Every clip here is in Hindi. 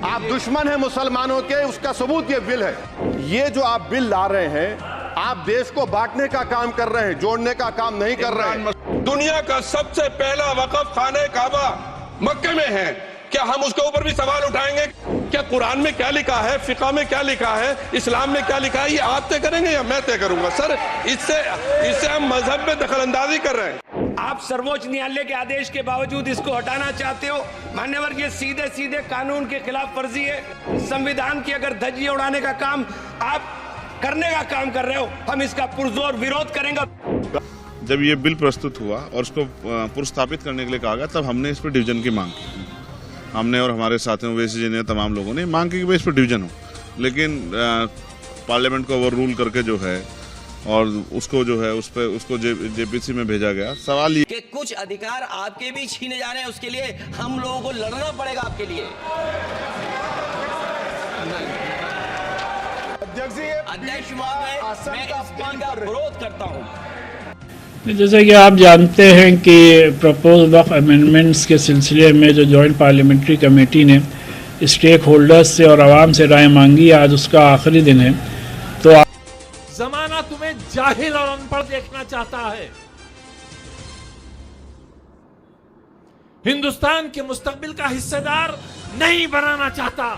आप दुश्मन हैं मुसलमानों के, उसका सबूत ये बिल है। ये जो आप बिल ला रहे हैं, आप देश को बांटने का काम कर रहे हैं, जोड़ने का काम नहीं कर रहे हैं। दुनिया का सबसे पहला वक़फ़ खाने काबा मक्के में है, क्या हम उसके ऊपर भी सवाल उठाएंगे? क्या कुरान में क्या लिखा है, फिक़ह में क्या लिखा है, इस्लाम में क्या लिखा है, ये आप तय करेंगे या मैं तय करूंगा? सर, इससे हम मजहब में दखलंदाजी कर रहे हैं। आप सर्वोच्च न्यायालय के आदेश के बावजूद इसको हटाना चाहते हो। मान्यवर, ये सीधे सीधे कानून के खिलाफ वर्जी है। संविधान की अगर धज्जियां उड़ाने का काम आप करने का काम कर रहे हो, हम इसका पुरजोर विरोध करेंगे। जब ये बिल प्रस्तुत हुआ और उसको पुरस्थापित करने के लिए कहा गया, तब हमने इस पर डिवीजन की मांग की। हमने और हमारे साथियों, ओवैसी जी ने, तमाम लोगों ने मांग की कि भाई इस पर डिवीजन हो, लेकिन पार्लियामेंट को ओवररूल करके जो है और उसको जो है उसको जेपीसी में भेजा गया। सवाल ये कि कुछ अधिकार आपके भी छीने जा रहे हैं, उसके लिए हम लोगों को लड़ना पड़ेगा आपके लिए। अध्यक्ष महोदय, मैं इस बिल का विरोध करता हूं। जैसे कि आप जानते हैं कि प्रपोज्ड वक्फ अमेंडमेंट्स के सिलसिले में जो जॉइंट पार्लियामेंट्री कमेटी ने स्टेक होल्डर्स से और आवाम से राय मांगी, आज उसका आखिरी दिन है। तो जमाना तुम्हें जाहिल और अनपढ़ देखना चाहता है। हिंदुस्तान के मुस्तकबिल का हिस्सेदार नहीं बनाना चाहता।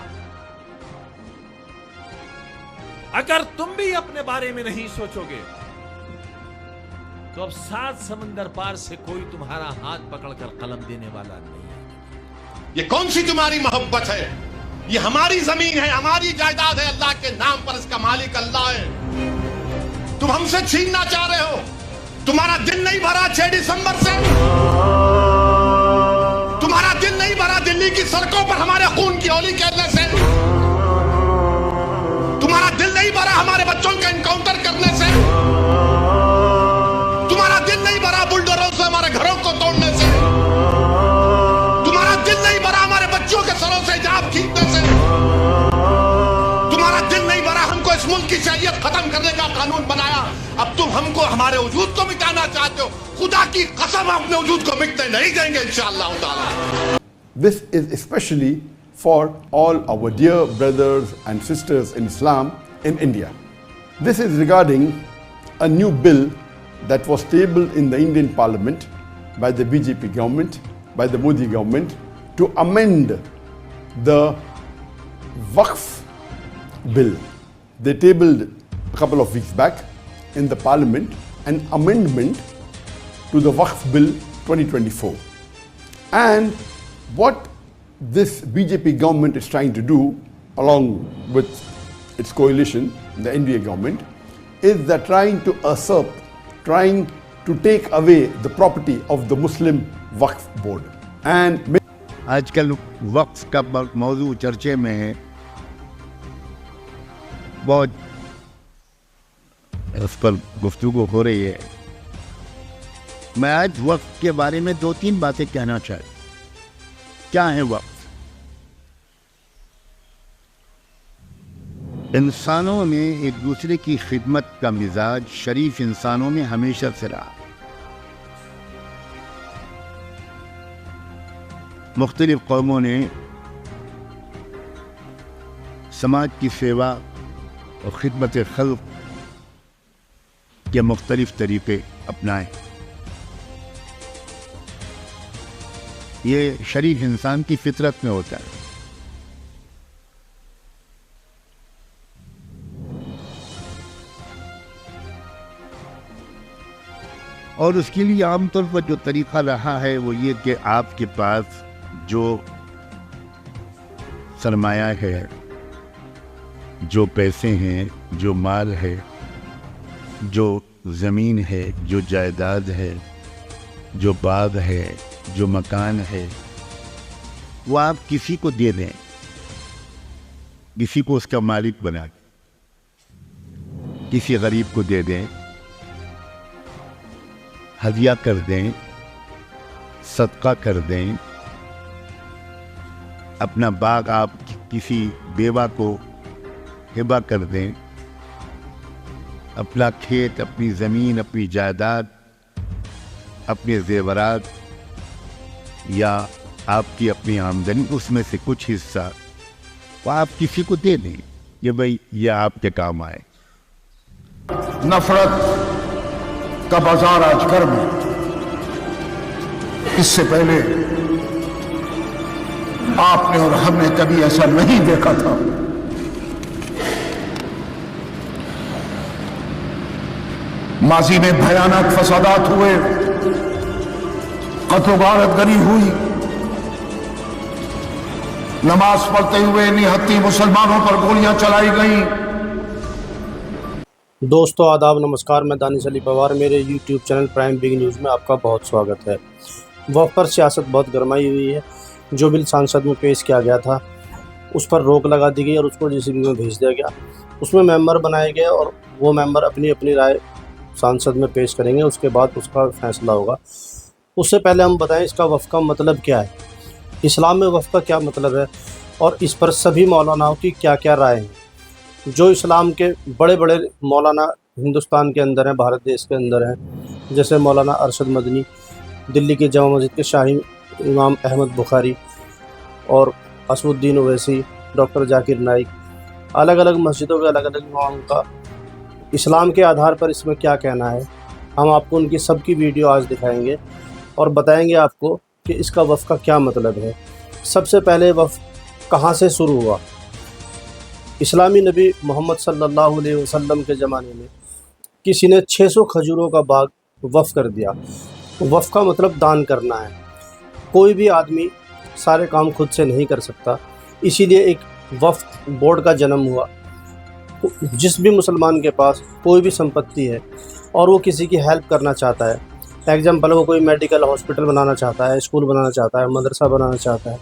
अगर तुम भी अपने बारे में नहीं सोचोगे तो अब 7 समंदर पार से कोई तुम्हारा हाथ पकड़कर कलम देने वाला नहीं है। ये कौन सी तुम्हारी मोहब्बत है? ये हमारी जमीन है, हमारी जायदाद है, अल्लाह के नाम पर इसका मालिक अल्लाह है। तुम हमसे छीनना चाह रहे हो। तुम्हारा दिल नहीं भरा 6 दिसंबर से? तुम्हारा दिल नहीं भरा दिल्ली की सड़कों पर हमारे खून की होली खेलने से? तुम्हारा दिल नहीं भरा हमारे बच्चों का एनकाउंटर करने से? तुम्हारा दिल नहीं भरा बुलडोजरों से हमारे घरों को तोड़ने से? तुम्हारा दिल नहीं भरा हमारे बच्चों के सरों से हिजाब खींचने से? तुम्हारा दिल नहीं भरा हमको इस मुल्क की शरीयत खत्म करने का कानून बनाया, अब तुम हमको हमारे वजूद को मिटाना चाहते हो। खुदा की कसम अपने वजूद को मिटने नहीं देंगे इंशाअल्लाह ताला। This is especially for all our dear brothers and sisters in Islam in India. This is regarding a new bill that was tabled in the Indian Parliament by the BJP government, by the Modi government, to amend the Waqf bill. They tabled a couple of weeks back in the Parliament an amendment to the Waqf Bill 2024. And what this BJP government is trying to do, along with its coalition, the NDA government, is they're trying to usurp, trying to take away the property of the Muslim Waqf Board. And आजकल वक्फ का मौजू चर्चे में है, बहुत उस पर गुफ्तगू हो रही है। मैं आज वक्फ के बारे में 2-3 बातें कहना चाहता हूँ। क्या है वक्फ? इंसानों में एक दूसरे की खिदमत का मिजाज शरीफ इंसानों में हमेशा से रहा। मुख्तलिफ कौमों ने समाज की सेवा और खिदमत खल्क़ के मुख्तलिफ तरीक़े अपनाए। ये शरीफ इंसान की फितरत में होता है। और उसके लिए आमतौर पर जो तरीक़ा रहा है वो ये कि आपके पास जो सरमाया है, जो पैसे हैं, जो माल है, जो ज़मीन है, जो जायदाद है, जो बाग है, जो मकान है, वो आप किसी को दे दें, किसी को उसका मालिक बना के, किसी गरीब को दे दें, हदिया कर दें, सदका कर दें। अपना बाग आप किसी बेवा को हिबा कर दें, अपना खेत, अपनी ज़मीन, अपनी जायदाद, अपने जेवरात या आपकी अपनी आमदनी, उसमें से कुछ हिस्सा वो आप किसी को दे दें कि भाई ये आपके काम आए। नफरत का बाजार आज गर्म है। इससे पहले आपने और हमने कभी ऐसा नहीं देखा था। माजी में भयानक फसादात हुए, कत्ल गारत गरी हुई, नमाज पढ़ते हुए निहत्ती मुसलमानों पर गोलियां चलाई गई। दोस्तों आदाब, नमस्कार। मैं दानिश अली पवार, मेरे YouTube channel prime big news में आपका बहुत स्वागत है। वक्त पर सियासत बहुत गरमाई हुई है। जो बिल संसद में पेश किया गया था उस पर रोक लगा दी गई और उसको जीसीबी में भेज दिया गया। उसमें मेंबर बनाए गए और वो मेंबर अपनी अपनी राय संसद में पेश करेंगे, उसके बाद उसका फैसला होगा। उससे पहले हम बताएं इसका वफ़ का मतलब क्या है, इस्लाम में वफ़ का क्या मतलब है और इस पर सभी मौलानाओं की क्या क्या राय हैं। जो इस्लाम के बड़े बड़े मौलाना हिंदुस्तान के अंदर हैं, भारत देश के अंदर हैं, जैसे मौलाना अरशद मदनी, दिल्ली के जामा मस्जिद के शाही इमाम अहमद बुखारी और असदुद्दीन ओवैसी, डॉक्टर जाकिर नाइक, अलग अलग मस्जिदों के अलग अलग इमामों का इस्लाम के आधार पर इसमें क्या कहना है, हम आपको उनकी सबकी वीडियो आज दिखाएंगे और बताएंगे आपको कि इसका वफ़ का क्या मतलब है। सबसे पहले वफ़ कहाँ से शुरू हुआ। इस्लामी नबी मोहम्मद सल्लल्लाहु अलैहि वसल्लम के ज़माने में किसी ने 600 खजूरों का बाग वफ़ कर दिया। वफ़ का मतलब दान करना है। कोई भी आदमी सारे काम खुद से नहीं कर सकता, इसीलिए एक वफ़ बोर्ड का जन्म हुआ। जिस भी मुसलमान के पास कोई भी संपत्ति है और वो किसी की हेल्प करना चाहता है, एग्जाम्पल वो कोई मेडिकल हॉस्पिटल बनाना चाहता है, स्कूल बनाना चाहता है, मदरसा बनाना चाहता है,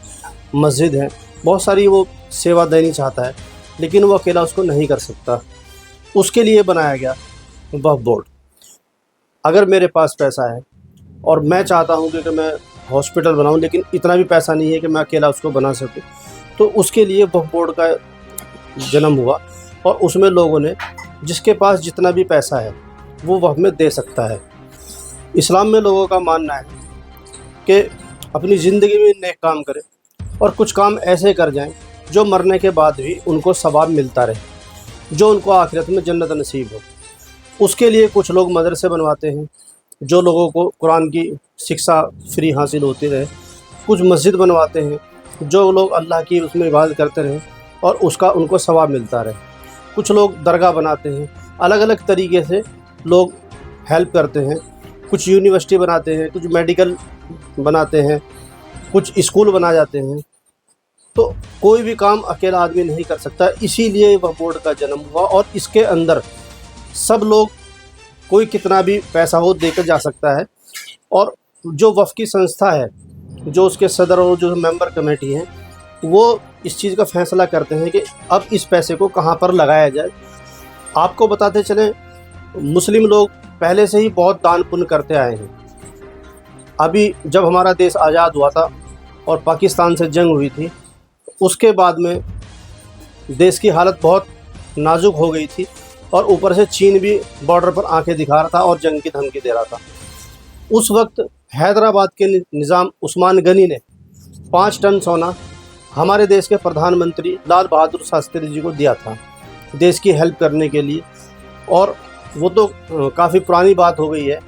मस्जिद है, बहुत सारी वो सेवा देनी चाहता है, लेकिन वो अकेला उसको नहीं कर सकता। उसके लिए बनाया गया वफ़ बोर्ड। अगर मेरे पास पैसा है और मैं चाहता हूँ कि मैं हॉस्पिटल बनाऊँ, लेकिन इतना भी पैसा नहीं है कि मैं अकेला उसको बना सकूँ, तो उसके लिए वफ़ बोर्ड का जन्म हुआ और उसमें लोगों ने जिसके पास जितना भी पैसा है वो वफ़ में दे सकता है। इस्लाम में लोगों का मानना है कि अपनी ज़िंदगी में नेक काम करें और कुछ काम ऐसे कर जाएं जो मरने के बाद भी उनको सवाब मिलता रहे, जो उनको आखिरत में जन्नत नसीब हो। उसके लिए कुछ लोग मदरसे बनवाते हैं जो लोगों को कुरान की शिक्षा फ्री हासिल होती रहे। कुछ मस्जिद बनवाते हैं जो लोग अल्लाह की उसमें इबादत करते रहें और उसका उनको सवाब मिलता रहे। कुछ लोग दरगाह बनाते हैं, अलग अलग तरीके से लोग हेल्प करते हैं। कुछ यूनिवर्सिटी बनाते हैं, कुछ मेडिकल बनाते हैं, कुछ स्कूल बना जाते हैं। तो कोई भी काम अकेला आदमी नहीं कर सकता, इसीलिए वह बोर्ड का जन्म हुआ और इसके अंदर सब लोग, कोई कितना भी पैसा हो देकर जा सकता है। और जो वफ़ की संस्था है, जो उसके सदर और जो मेंबर कमेटी हैं, वो इस चीज़ का फैसला करते हैं कि अब इस पैसे को कहाँ पर लगाया जाए। आपको बताते चलें, मुस्लिम लोग पहले से ही बहुत दान पुण्य करते आए हैं। अभी जब हमारा देश आज़ाद हुआ था और पाकिस्तान से जंग हुई थी, उसके बाद में देश की हालत बहुत नाजुक हो गई थी और ऊपर से चीन भी बॉर्डर पर आंखें दिखा रहा था और जंग की धमकी दे रहा था। उस वक्त हैदराबाद के निज़ाम उस्मान गनी ने 5 टन सोना हमारे देश के प्रधानमंत्री लाल बहादुर शास्त्री जी को दिया था देश की हेल्प करने के लिए। और वो तो काफ़ी पुरानी बात हो गई है।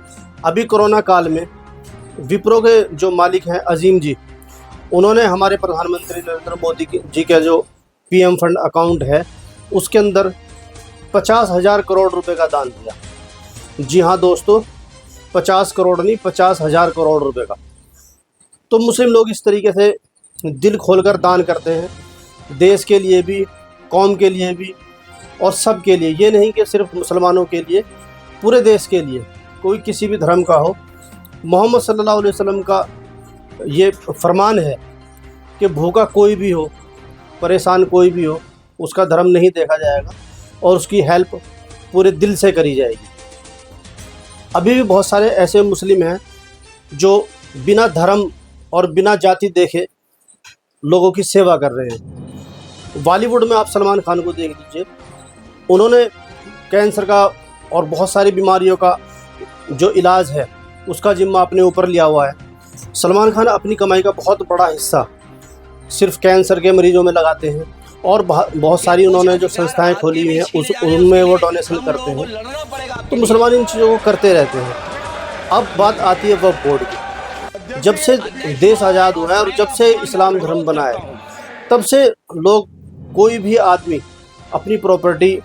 अभी कोरोना काल में विप्रो के जो मालिक हैं अजीम जी, उन्होंने हमारे प्रधानमंत्री नरेंद्र मोदी जी का जो पीएम फंड अकाउंट है उसके अंदर 50,000 करोड़ रुपए का दान दिया। जी हाँ दोस्तों, 50 करोड़ नहीं, 50,000 करोड़ रुपए का। तो मुस्लिम लोग इस तरीके से दिल खोलकर दान करते हैं, देश के लिए भी, कौम के लिए भी और सब के लिए। ये नहीं कि सिर्फ मुसलमानों के लिए, पूरे देश के लिए, कोई किसी भी धर्म का हो। मोहम्मद सल्लल्लाहु अलैहि वसल्लम का ये फरमान है कि भूखा कोई भी हो, परेशान कोई भी हो, उसका धर्म नहीं देखा जाएगा और उसकी हेल्प पूरे दिल से करी जाएगी। अभी भी बहुत सारे ऐसे मुस्लिम हैं जो बिना धर्म और बिना जाति देखे लोगों की सेवा कर रहे हैं। बॉलीवुड में आप सलमान खान को देख लीजिए, उन्होंने कैंसर का और बहुत सारी बीमारियों का जो इलाज है उसका जिम्मा अपने ऊपर लिया हुआ है। सलमान खान अपनी कमाई का बहुत बड़ा हिस्सा सिर्फ कैंसर के मरीजों में लगाते हैं और बहुत सारी उन्होंने जो संस्थाएं खोली हुई हैं उनमें वो डोनेशन करते हैं। तो मुसलमान इन चीज़ों को करते रहते हैं। अब बात आती है वक्फ बोर्ड की। जब से देश आज़ाद हुआ है और जब से इस्लाम धर्म बना है, तब से लोग, कोई भी आदमी अपनी प्रॉपर्टी,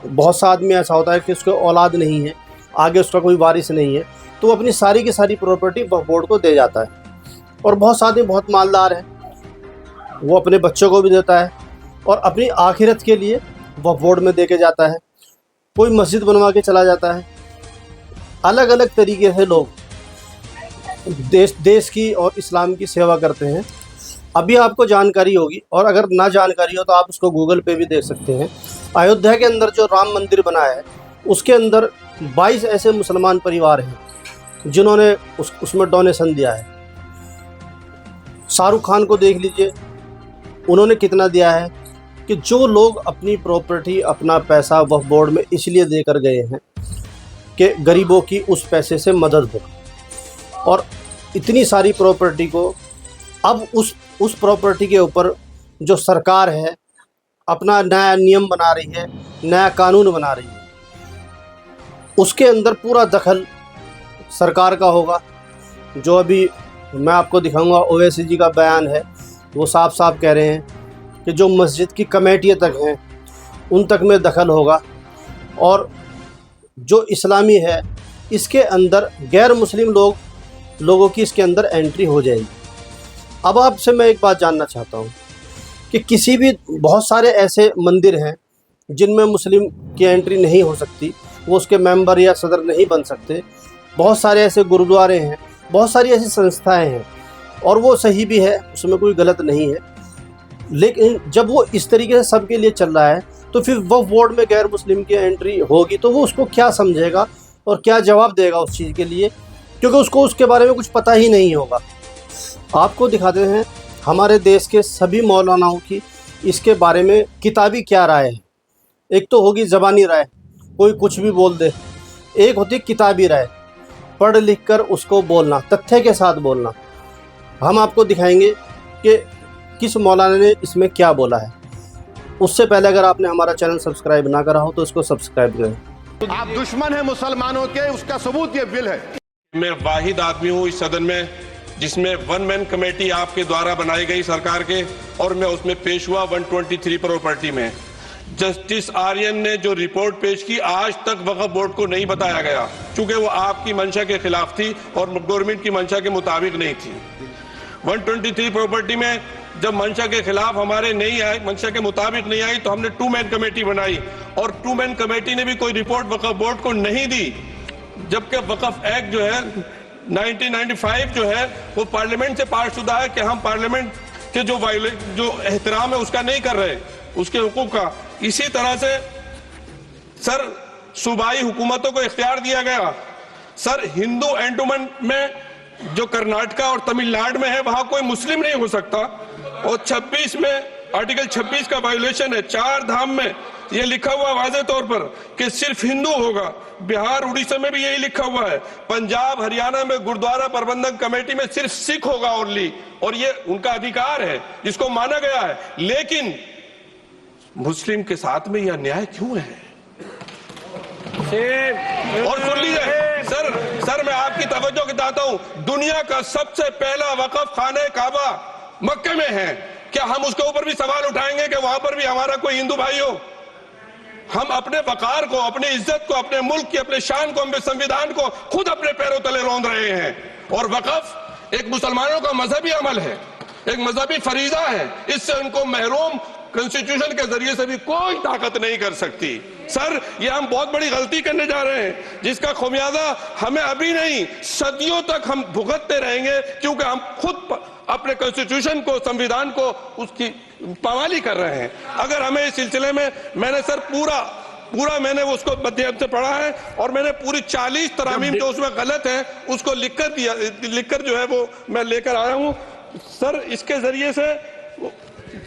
बहुत सा आदमी ऐसा होता है कि उसके औलाद नहीं है, आगे उसका कोई वारिस नहीं है, तो अपनी सारी की सारी प्रॉपर्टी वक्फ बोर्ड को दे जाता है। और बहुत सा आदमी बहुत मालदार है, वो अपने बच्चों को भी देता है और अपनी आखिरत के लिए वक्फ बोर्ड में दे के जाता है। कोई मस्जिद बनवा के चला जाता है। अलग अलग तरीके से लोग देश की और इस्लाम की सेवा करते हैं। अभी आपको जानकारी होगी, और अगर ना जानकारी हो तो आप उसको गूगल पे भी देख सकते हैं। अयोध्या के अंदर जो राम मंदिर बना है, उसके अंदर 22 ऐसे मुसलमान परिवार हैं जिन्होंने उसमें डोनेशन दिया है। शाहरुख खान को देख लीजिए, उन्होंने कितना दिया है कि जो लोग अपनी प्रॉपर्टी, अपना पैसा वक्फ बोर्ड में इसलिए देकर गए हैं कि गरीबों की उस पैसे से मदद हो। और इतनी सारी प्रॉपर्टी को अब उस प्रॉपर्टी के ऊपर जो सरकार है अपना नया नियम बना रही है, नया कानून बना रही है, उसके अंदर पूरा दखल सरकार का होगा। जो अभी मैं आपको दिखाऊंगा, ओवैसी जी का बयान है, वो साफ साफ कह रहे हैं कि जो मस्जिद की कमेटियाँ तक हैं उन तक में दखल होगा, और जो इस्लामी है इसके अंदर गैर मुस्लिम लोगों की इसके अंदर एंट्री हो जाएगी। अब आपसे मैं एक बात जानना चाहता हूँ कि किसी भी, बहुत सारे ऐसे मंदिर हैं जिनमें मुस्लिम की एंट्री नहीं हो सकती, वो उसके मेंबर या सदर नहीं बन सकते। बहुत सारे ऐसे गुरुद्वारे हैं, बहुत सारी ऐसी संस्थाएं हैं, और वो सही भी है, उसमें कोई गलत नहीं है। लेकिन जब वो इस तरीके से सबके लिए चल रहा है, तो फिर वक्फ बोर्ड में गैर मुस्लिम की एंट्री होगी तो वो उसको क्या समझेगा और क्या जवाब देगा उस चीज़ के लिए, क्योंकि उसको उसके बारे में कुछ पता ही नहीं होगा। आपको दिखाते हैं हमारे देश के सभी मौलानाओं की इसके बारे में किताबी क्या राय है। एक तो होगी ज़बानी राय, कोई कुछ भी बोल दे। एक होती किताबी राय, पढ़ लिख कर उसको बोलना, तथ्य के साथ बोलना। हम आपको दिखाएंगे कि किस मौलाना ने इसमें क्या बोला है। उससे पहले अगर आपने हमारा चैनल सब्सक्राइब ना करा हो तो इसको सब्सक्राइब करें। आप दुश्मन हैं मुसलमानों के, उसका सबूत ये बिल है। मैं वाहिद आदमी हूं इस सदन में जिसमें वन मैन कमेटी आपके द्वारा बनाई गई सरकार के, और मैं उसमें पेश हुआ 123 प्रॉपर्टी में। जस्टिस आर्यन ने जो रिपोर्ट पेश की, आज तक वक्फ बोर्ड को नहीं बताया गया, क्योंकि वो आपकी मंशा के खिलाफ थी और गवर्नमेंट की मंशा के मुताबिक नहीं थी। 123 प्रॉपर्टी में जब मंशा के खिलाफ हमारे नहीं आई, मंशा के मुताबिक नहीं आई, तो हमने 2 मैन कमेटी बनाई, और 2 मैन कमेटी ने भी कोई रिपोर्ट वक्फ बोर्ड को नहीं दी। जबकि वक्फ एक्ट जो है 1995 जो है वो पार्लियामेंट से पास शुदा है कि हम पार्लियामेंट के जो एहतराम है उसका नहीं कर रहे, उसके हुकूक का। इसी तरह से सर सूबाई हुकूमतों को इख्तियार दिया गया। सर हिंदू एंडोमेंट में जो कर्नाटका और तमिलनाडु में है वहां कोई मुस्लिम नहीं हो सकता, और 26 में आर्टिकल 26 का वायोलेशन है। 4 धाम में ये लिखा हुआ वाज़े तौर पर कि सिर्फ हिंदू होगा। बिहार उड़ीसा में भी यही लिखा हुआ है। पंजाब हरियाणा में गुरुद्वारा प्रबंधक कमेटी में सिर्फ सिख होगा ओनली, और ये उनका अधिकार है जिसको माना गया है। लेकिन मुस्लिम के साथ में यह अन्याय क्यों है? और सुन लीजिए सर मैं आपकी तवज्जो के चाहता हूं, दुनिया का सबसे पहला वक्फ खाने काबा मक्के में है। क्या हम उसके ऊपर भी सवाल उठाएंगे कि वहां पर भी हमारा कोई हिंदू भाई हो? हम अपने वकार को, अपनी इज्जत को, अपने मुल्क की, अपने शान को, अपने संविधान को खुद अपने पैरों तले रौंद रहे हैं। और वक्फ एक मुसलमानों का मजहबी अमल है, एक मजहबी फरीजा है। इससे उनको महरूम कॉन्स्टिट्यूशन के जरिए से भी कोई ताकत नहीं कर सकती। सर ये हम बहुत बड़ी गलती करने जा रहे हैं, जिसका खुमियाजा हमें अभी नहीं सदियों तक हम भुगतते रहेंगे, क्योंकि हम खुद अपने कॉन्स्टिट्यूशन को, संविधान को, उसकी पामाली कर रहे हैं। अगर हमें इस सिलसिले में, मैंने सर पूरा मैंने उसको मध्यम से पढ़ा है, और मैंने पूरी 40 तरामीम जो उसमें गलत है उसको लिखकर जो है वो मैं लेकर आया हूं। सर इसके जरिए से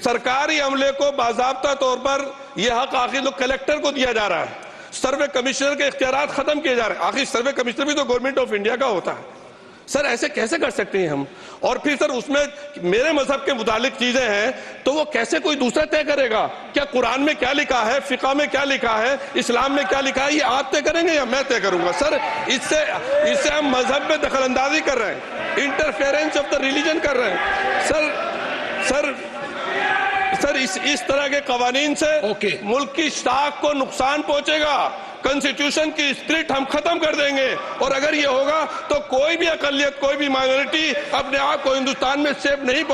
सरकारी अमले को बाज़ाब्ता तौर पर यह हक आखिर लोग कलेक्टर को दिया जा रहा है। सर्वे कमिश्नर के इख्तियारात खत्म किए जा रहे हैं। आखिर सर्वे कमिश्नर भी तो गवर्नमेंट ऑफ इंडिया का होता है। सर ऐसे कैसे कर सकते हैं हम? और फिर सर उसमें मेरे मजहब के मुतालिक चीजें हैं तो वो कैसे कोई दूसरा तय करेगा? क्या कुरान में क्या लिखा है, फिका में क्या लिखा है, इस्लाम में क्या लिखा है, ये आप तय करेंगे या मैं तय करूंगा? सर इससे हम मजहब में दखलंदाजी कर रहे हैं, इंटरफेरेंस ऑफ द रिलीजन कर रहे हैं। सर इस तरह के कवानीन से मुल्क की साख को नुकसान पहुंचेगा। कॉन्स्टिट्यूशन की स्पिरिट हम खत्म कर देंगे और अगर ये होगा तो कोई भी अकलियत, कोई भी माइनॉरिटी अपने आप को हिंदुस्तान में सेफ नहीं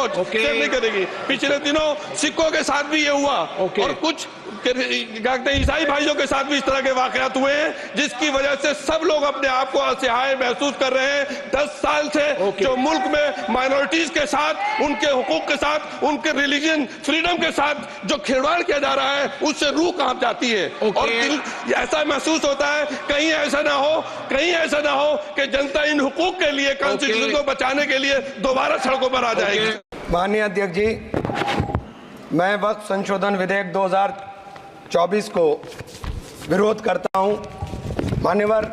करेगी। पिछले दिनों सिखों के साथ भी ये हुआ और कुछ ईसाई भाइयों के साथ भी इस तरह के वाकयात हुए हैं जिसकी वजह से सब लोग अपने आप को असहाय महसूस कर रहे हैं। 10 साल से जो मुल्क में माइनॉरिटीज के साथ, उनके हुकूक के साथ, उनके रिलीजन फ्रीडम के साथ जो खिलवाड़ किया जा रहा है उससे रूह कांप जाती है और ऐसा महसूस होता है कहीं ऐसा ना हो कि जनता इन हुकूक के लिए, कॉन्स्टिट्यूशन को बचाने के लिए दोबारा सड़कों पर आ जाएगी। माननीय अध्यक्ष जी, मैं वक्फ संशोधन विधेयक 2024 को विरोध करता हूं। मान्यवर,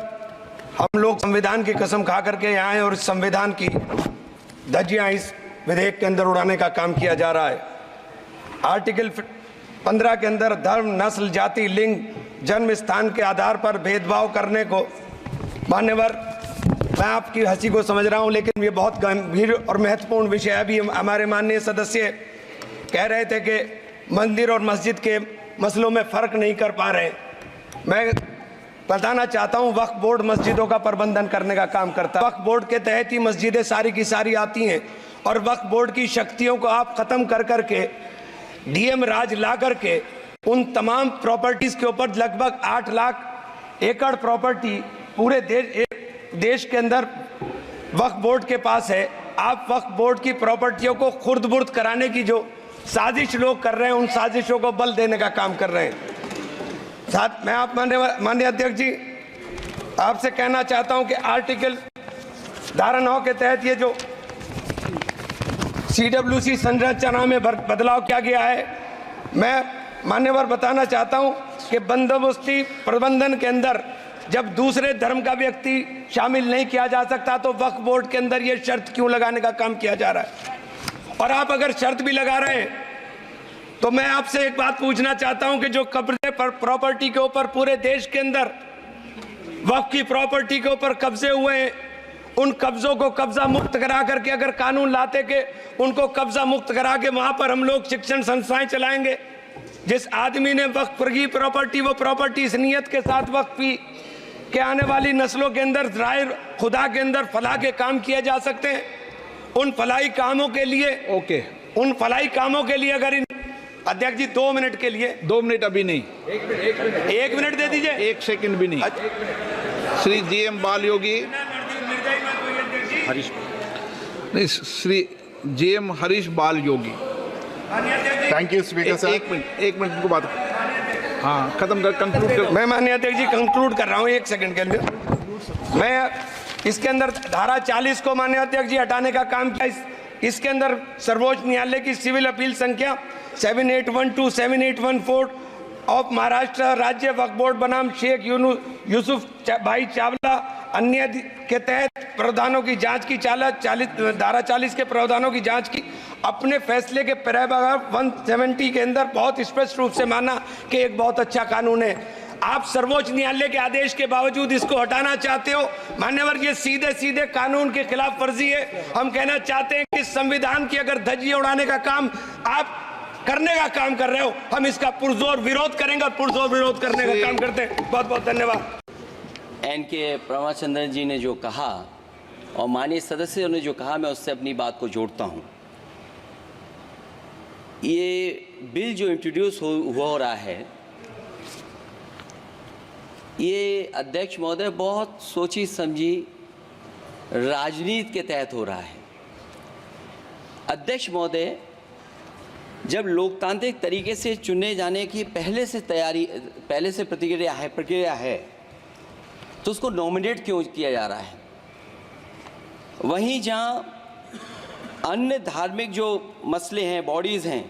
हम लोग संविधान की कसम खा करके यहाँ आए और इस संविधान की धज्जियां इस विधेयक के अंदर उड़ाने का काम किया जा रहा है। आर्टिकल 15 के अंदर धर्म, नस्ल, जाति, लिंग, जन्म स्थान के आधार पर भेदभाव करने को, मान्यवर मैं आपकी हंसी को समझ रहा हूं लेकिन ये बहुत गंभीर और महत्वपूर्ण विषय है। अभी हमारे माननीय सदस्य कह रहे थे कि मंदिर और मस्जिद के मसलों में फ़र्क नहीं कर पा रहे। मैं बताना चाहता हूं, वक्फ बोर्ड मस्जिदों का प्रबंधन करने का काम करता है। वक्फ बोर्ड के तहत ही मस्जिदें सारी की सारी आती हैं और वक्फ बोर्ड की शक्तियों को आप ख़त्म कर करके डीएम राज ला करके उन तमाम प्रॉपर्टीज़ के ऊपर लगभग 8 लाख एकड़ प्रॉपर्टी पूरे देश के अंदर वक्फ बोर्ड के पास है। आप वक्फ बोर्ड की प्रॉपर्टियों को खुर्द बुर्द कराने की जो साजिश लोग कर रहे हैं, उन साजिशों को बल देने का काम कर रहे हैं। साथ मैं आप माननीय अध्यक्ष जी आपसे कहना चाहता हूं कि आर्टिकल धारा 9 के तहत ये जो CWC संरचना में बदलाव किया गया है, मैं मान्यवर बताना चाहता हूं कि बंदोबस्ती प्रबंधन के अंदर जब दूसरे धर्म का व्यक्ति शामिल नहीं किया जा सकता तो वक्फ बोर्ड के अंदर ये शर्त क्यों लगाने का काम किया जा रहा है? और आप अगर शर्त भी लगा रहे हैं तो मैं आपसे एक बात पूछना चाहता हूं कि जो कब्जे पर प्रॉपर्टी के ऊपर पूरे देश के अंदर वक्फ की प्रॉपर्टी के ऊपर कब्जे हुए हैं, उन कब्जों को कब्जा मुक्त करा करके अगर कानून लाते के उनको कब्जा मुक्त करा के वहां पर हम लोग शिक्षण संस्थाएं चलाएंगे। जिस आदमी ने वक्फ की प्रॉपर्टी, वो प्रॉपर्टी इस नियत के साथ वक्फ की कि आने वाली नस्लों के अंदर राय खुदा के अंदर फलाह के काम किए जा सकते हैं। उन फलाई कामों के लिए अगर इन अध्यक्ष जी 2 मिनट के लिए 2 मिनट अभी नहीं, 1 मिनट दे दीजिए, 1 सेकंड भी नहीं। श्री GM बाल योगी हरीश नहीं, श्री GM हरीश बाल योगी। थैंक यू स्पीकर साहब। 1 मिनट को बात, हाँ खत्म कर, कंक्लूड कर। मैं माननीय अध्यक्ष जी कंक्लूड कर रहा हूँ 1 सेकंड के लिए। मैं इसके अंदर धारा 40 को माननीय अध्यक्ष जी हटाने का काम किया। इसके अंदर सर्वोच्च न्यायालय की सिविल अपील संख्या 7812 7814 ऑफ महाराष्ट्र राज्य वक्फ बोर्ड बनाम शेख यूसुफ भाई चावला अन्य के तहत प्रावधानों की जांच की धारा 40 के प्रावधानों की जांच की। अपने फैसले के पैराग्राफ 170 के अंदर बहुत स्पष्ट रूप से माना कि एक बहुत अच्छा कानून है। आप सर्वोच्च न्यायालय के आदेश के बावजूद इसको हटाना चाहते हो। मान्यवर, ये सीधे सीधे कानून के खिलाफ वर्जी है। हम कहना चाहते हैं कि संविधान की अगर धज्जियां उड़ाने का काम आप करने का काम कर रहे हो, हम इसका पुरजोर विरोध करेंगे और पुरजोर विरोध करने का काम करते हैं। बहुत बहुत धन्यवाद। NK प्रमाचंद्रन जी ने जो कहा और माननीय सदस्यों ने जो कहा, मैं उससे अपनी बात को जोड़ता हूँ। ये बिल जो इंट्रोड्यूस हो रहा है, ये अध्यक्ष महोदय बहुत सोची समझी राजनीति के तहत हो रहा है। अध्यक्ष महोदय, जब लोकतांत्रिक तरीके से चुने जाने की पहले से प्रक्रिया है तो उसको नॉमिनेट क्यों किया जा रहा है? वहीं जहां अन्य धार्मिक जो मसले हैं, बॉडीज़ हैं,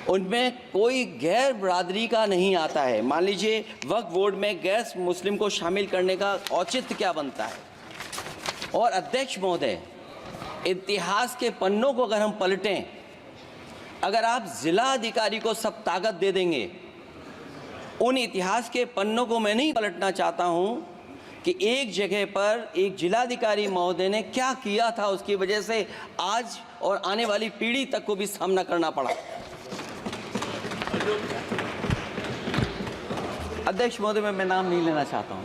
उनमें कोई गैर बरादरी का नहीं आता है। मान लीजिए वक्फ बोर्ड में गैर मुस्लिम को शामिल करने का औचित्य क्या बनता है? और अध्यक्ष महोदय, इतिहास के पन्नों को अगर हम पलटें, अगर आप जिला अधिकारी को सब ताकत दे देंगे, उन इतिहास के पन्नों को मैं नहीं पलटना चाहता हूं कि एक जगह पर एक जिलाधिकारी महोदय ने क्या किया था, उसकी वजह से आज और आने वाली पीढ़ी तक को भी सामना करना पड़ा। अध्यक्ष महोदय, मैं नाम नहीं लेना चाहता हूं।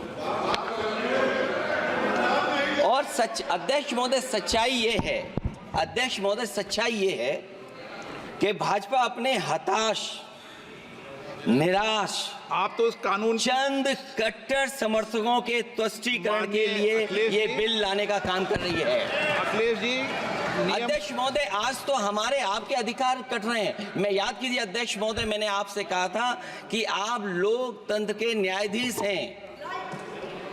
और अध्यक्ष महोदय, सच्चाई ये है कि भाजपा अपने हताश, निराश, आप तो इस कानून चंद कट्टर समर्थकों के तुष्टीकरण के लिए ये बिल लाने का काम कर रही है। अखिलेश जी, अध्यक्ष महोदय, आज तो हमारे आपके अधिकार कट रहे हैं। मैं याद कीजिए अध्यक्ष महोदय, मैंने आपसे कहा था कि आप लोकतंत्र के न्यायाधीश हैं,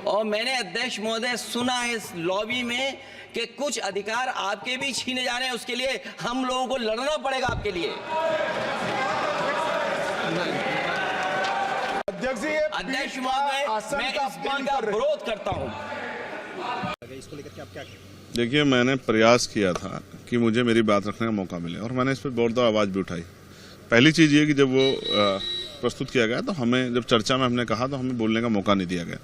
और मैंने अध्यक्ष महोदय सुना है इस लॉबी में कि कुछ अधिकार आपके भी छीने जा रहे हैं। उसके लिए हम लोगों को लड़ना पड़ेगा आपके लिए। अध्यक्ष महोदय, मैं इस बिल का विरोध करता हूं। इसको लेकर के आप क्या कहें? देखिए, मैंने प्रयास किया था कि मुझे मेरी बात रखने का मौका मिले, और मैंने इस पर जोरदार आवाज़ भी उठाई। पहली चीज़ ये कि जब वो प्रस्तुत किया गया तो हमें, जब चर्चा में हमने कहा तो हमें बोलने का मौका नहीं दिया गया।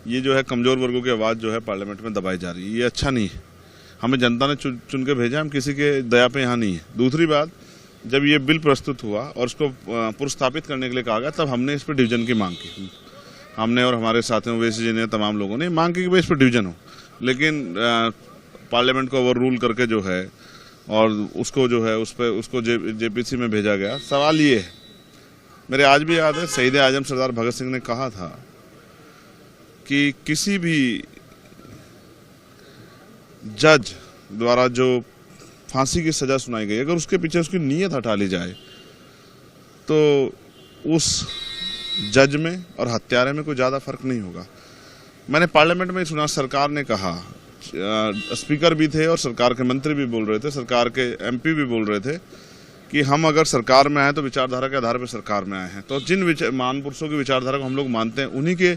ये जो है कमज़ोर वर्गों की आवाज़ जो है पार्लियामेंट में दबाई जा रही है, ये अच्छा नहीं है। हमें जनता ने चुन के भेजा, हम किसी के दया पे यहाँ नहीं है। दूसरी बात, जब ये बिल प्रस्तुत हुआ और उसको पुरस्थापित करने के लिए कहा गया, तब हमने इस पर डिवीजन की मांग की। हमने और हमारे साथियों, ओवैसी जी ने, तमाम लोगों ने मांग की कि भाई इस पर डिवीजन हो, लेकिन पार्लियामेंट को ओवर रूल करके जो है और उसको जो है उसको जेपीसी में भेजा गया। सवाल ये है, मेरे आज भी याद है, शहीद आजम सरदार भगत सिंह ने कहा था कि किसी भी जज द्वारा जो फांसी की सजा सुनाई गई, अगर उसके पीछे उसकी नीयत हटा ली जाए तो उस जज में और हत्यारे में कोई ज़्यादा फर्क नहीं होगा। मैंने पार्लियामेंट में सुना, सरकार ने कहा, स्पीकर भी थे और सरकार के मंत्री भी बोल रहे थे, सरकार के एमपी भी बोल रहे थे कि हम अगर सरकार में आए तो विचारधारा के आधार पर सरकार में आए हैं, तो जिन महान पुरुषों की विचारधारा को हम लोग मानते हैं, उन्हीं के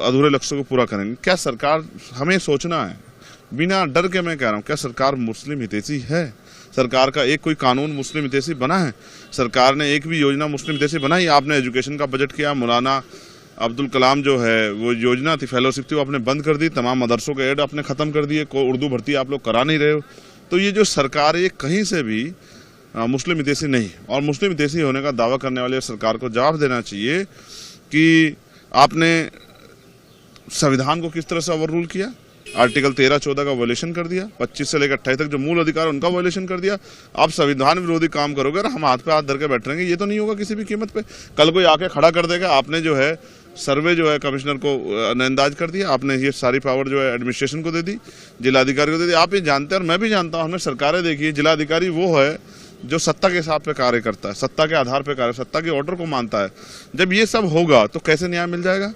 अधूरे लक्ष्यों को पूरा करेंगे। क्या सरकार, हमें सोचना है बिना डर के, मैं कह रहा हूँ, क्या सरकार मुस्लिम हितैषी है? सरकार का एक कोई कानून मुस्लिम हितैषी बना है? सरकार ने एक भी योजना मुस्लिम हितैषी बनाई? आपने एजुकेशन का बजट किया, मौलाना अब्दुल कलाम जो है वो योजना थी, फेलोशिप थी, वो आपने बंद कर दी। तमाम मदरसों के एड आपने ख़त्म कर दिए, उर्दू भर्ती आप लोग करा नहीं रहे हो। तो ये जो सरकार है, ये कहीं से भी मुस्लिम हितैषी नहीं, और मुस्लिम हितैषी होने का दावा करने वाले सरकार को जवाब देना चाहिए कि आपने संविधान को किस तरह से ओवर रूल किया। आर्टिकल 13-14 का वायलेशन कर दिया, 25 से लेकर 28 तक जो मूल अधिकार उनका वायलेशन कर दिया। आप संविधान विरोधी काम करोगे और हम हाथ पे हाथ धर के बैठ रहेंगे, ये तो नहीं होगा किसी भी कीमत पे। कल कोई आके खड़ा कर देगा। आपने जो है सर्वे जो है कमिश्नर को नजरअंदाज कर दिया, आपने ये सारी पावर जो है एडमिनिस्ट्रेशन को दे दी, जिलाधिकारी को दे दी। आप ये जानते हैं और मैं भी जानता हूँ, हमने सरकारें देखी है, जिलाधिकारी वो है जो सत्ता के हिसाब पे कार्य करता है, सत्ता के आधार पे कार्य, सत्ता के ऑर्डर को मानता है। जब ये सब होगा तो कैसे न्याय मिल जाएगा?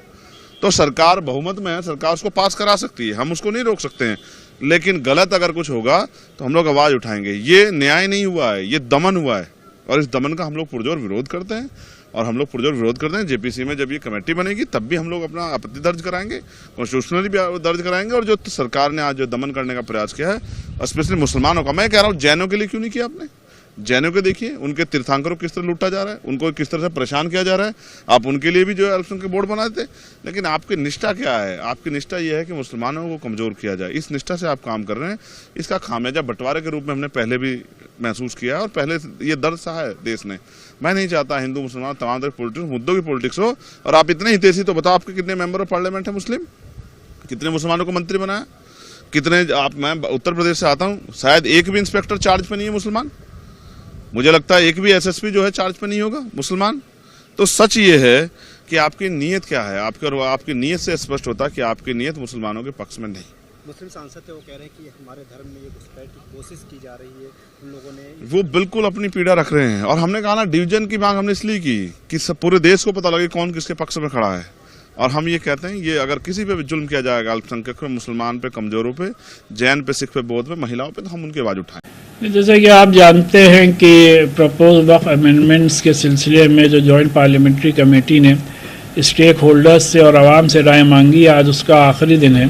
तो सरकार बहुमत में है, सरकार उसको पास करा सकती है, हम उसको नहीं रोक सकते हैं, लेकिन गलत अगर कुछ होगा तो हम लोग आवाज उठाएंगे। ये न्याय नहीं हुआ है, ये दमन हुआ है, और इस दमन का हम लोग पुरजोर विरोध करते हैं। और हम लोग पुरजोर विरोध करते हैं। जेपीसी में जब ये कमेटी बनेगी तब भी हम लोग अपना आपत्ति दर्ज कराएंगे, कॉन्स्टिट्यूशनली भी दर्ज कराएंगे। और जो सरकार ने आज जो दमन करने का प्रयास किया है, स्पेशली मुसलमानों का, मैं कह रहा हूँ जैनों के लिए क्यों नहीं किया आपने? जैनों के देखिए, उनके तीर्थंकरों को किस तरह लूटा जा रहा है, उनको किस तरह से परेशान किया जा रहा है। आप उनके लिए भी जो है अल्पसंख्यक के बोर्ड बना देते, लेकिन आपकी निष्ठा क्या है? आपकी निष्ठा यह है कि मुसलमानों को कमजोर किया जाए। इस निष्ठा से आप काम कर रहे हैं। इसका खामियाजा बंटवारे के रूप में हमने पहले भी महसूस किया और पहले ये दर्द सहा है देश ने। मैं नहीं चाहता हिंदू मुसलमान तमाम तरह पॉलिटिक्स, मुद्दों की पॉलिटिक्स हो। और आप इतने हितैषी, तो बताओ आपके कितने मेंबर ऑफ पार्लियामेंट है मुस्लिम? कितने मुसलमानों को मंत्री बनाया? कितने आप, मैं उत्तर प्रदेश से आता हूँ, शायद एक भी इंस्पेक्टर चार्ज पे नहीं है मुसलमान। मुझे लगता है एक भी एसएसपी जो है चार्ज पे नहीं होगा मुसलमान। तो सच ये है कि आपकी नीयत क्या है, आपकी नीयत से स्पष्ट होता है कि आपकी नीयत मुसलमानों के पक्ष में नहीं। मुस्लिम सांसद थे, वो कह रहे हैं कि हमारे धर्म में ये घुसपैठ की कोशिश की जा रही है, उन लोगों ने, वो बिल्कुल अपनी पीड़ा रख रहे हैं। और हमने कहा ना, डिवीजन की मांग हमने इसलिए की कि सब पूरे देश को पता लगे कौन किसके पक्ष में खड़ा है। और हम ये कहते हैं, ये अगर किसी पे भी जुल्म किया जाएगा, अल्पसंख्यक पे, मुसलमान पे, कमजोरों पे, जैन पे, सिख पे, बौद्ध पे, महिलाओं पे, तो हम उनकी आवाज उठाएं। जैसे कि आप जानते हैं कि प्रपोज वक्फ अमेंडमेंट्स के सिलसिले में जो जॉइंट पार्लियामेंट्री कमेटी ने स्टेक होल्डर्स से और आवाम से राय मांगी, आज उसका आखिरी दिन है।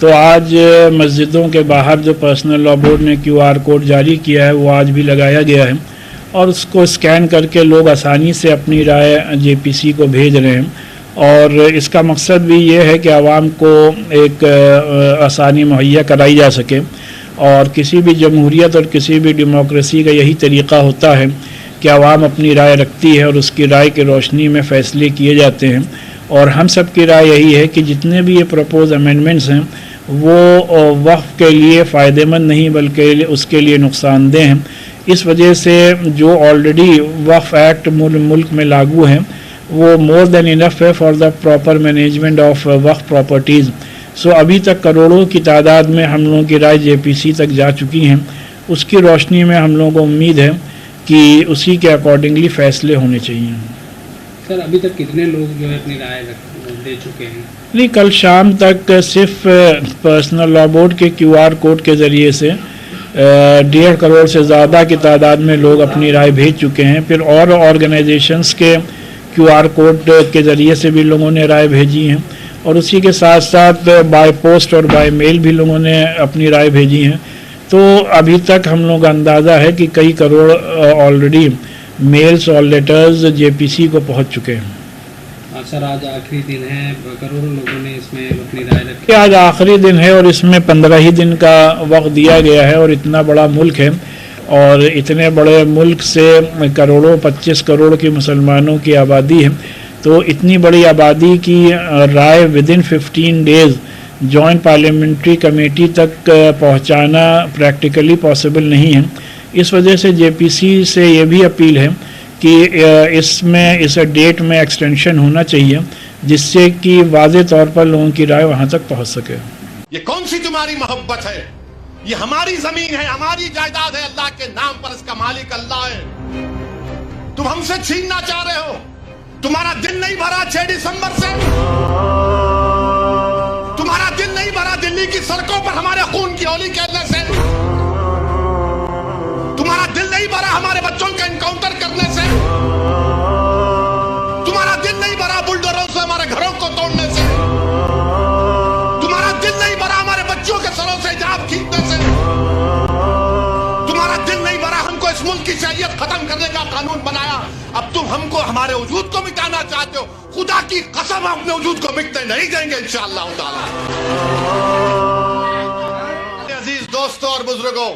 तो आज मस्जिदों के बाहर जो पर्सनल लॉ बोर्ड ने QR कोड जारी किया है वो आज भी लगाया गया है और उसको स्कैन करके लोग आसानी से अपनी राय JPC को भेज रहे हैं। और इसका मकसद भी ये है कि आवाम को एक आसानी मुहैया कराई जा सके। और किसी भी जमहूरियत और किसी भी डेमोक्रेसी का यही तरीक़ा होता है कि आवाम अपनी राय रखती है और उसकी राय की रोशनी में फ़ैसले किए जाते हैं। और हम सब की राय यही है कि जितने भी ये प्रपोज अमेंडमेंट्स हैं वो वक्फ के लिए फ़ायदेमंद नहीं बल्कि उसके लिए नुकसानदेह हैं। इस वजह से जो ऑलरेडी वक्फ एक्ट मुल्क में लागू है वो मोर देन इनफ है for the proper management of waqf properties. So अभी तक करोड़ों की तादाद में हम लोगों की राय JPC तक जा चुकी हैं। उसकी रोशनी में हम लोगों को उम्मीद है कि उसी के अकॉर्डिंगली फ़ैसले होने चाहिए। सर अभी तक कितने लोग जो है अपनी राय दे चुके हैं? नहीं, कल शाम तक सिर्फ पर्सनल लॉ बोर्ड के QR कोड के ज़रिए से 1.5 करोड़ से ज़्यादा की तादाद में लोग अपनी राय भेज चुके हैं। फिर और ऑर्गेनाइजेशंस के QR कोड के ज़रिए से भी लोगों ने राय भेजी हैं और उसी के साथ साथ बाय पोस्ट और बाय मेल भी लोगों ने अपनी राय भेजी हैं। तो अभी तक हम लोग का अंदाज़ा है कि कई करोड़ ऑलरेडी मेल्स और लेटर्स JPC को पहुंच चुके हैं। सर आज आखिरी दिन है, करोड़ों लोगों ने इसमें अपनी राय रखी। आज आखिरी दिन है और इसमें 15 ही दिन का वक्त दिया गया है और इतना बड़ा मुल्क है और इतने बड़े मुल्क से करोड़ों 25 करोड़ की मुसलमानों की आबादी है। तो इतनी बड़ी आबादी की राय within 15 days joint parliamentary committee तक पहुंचाना प्रैक्टिकली पॉसिबल नहीं है। इस वजह से JPC से ये भी अपील है कि इसमें इस डेट में एक्सटेंशन होना चाहिए जिससे कि वाज़े तौर पर लोगों की राय वहाँ तक पहुँच सके। ये कौन सी तुम्हारी मोहब्बत है? ये हमारी जमीन है, हमारी जायदाद है, अल्लाह के नाम पर इसका मालिक अल्लाह है। तुम हमसे छीनना चाह रहे हो। तुम्हारा दिल नहीं भरा 6 दिसंबर से? तुम्हारा दिल नहीं भरा दिल्ली की सड़कों पर हमारे खून की होली खेलने से? तुम्हारा दिल नहीं भरा हमारे बच्चों का एनकाउंटर करने से? तुम्हारा दिल नहीं भरा बुलडोजरों से हमारे घरों को तोड़ने से? तुम्हारा दिल नहीं भरा हमारे बच्चों के सरों से हिजाब खींचने से? तुम्हारा दिल नहीं भरा हमको इस मुल्क की शरीयत खत्म करने का कानून बनाया, अब तुम हमको हमारे वजूद को मिटाना चाहते हो। खुदा की कसम अपने वजूद को मिटने नहीं देंगे इंशाअल्लाह ताला। अजीज दोस्तों और बुजुर्गों,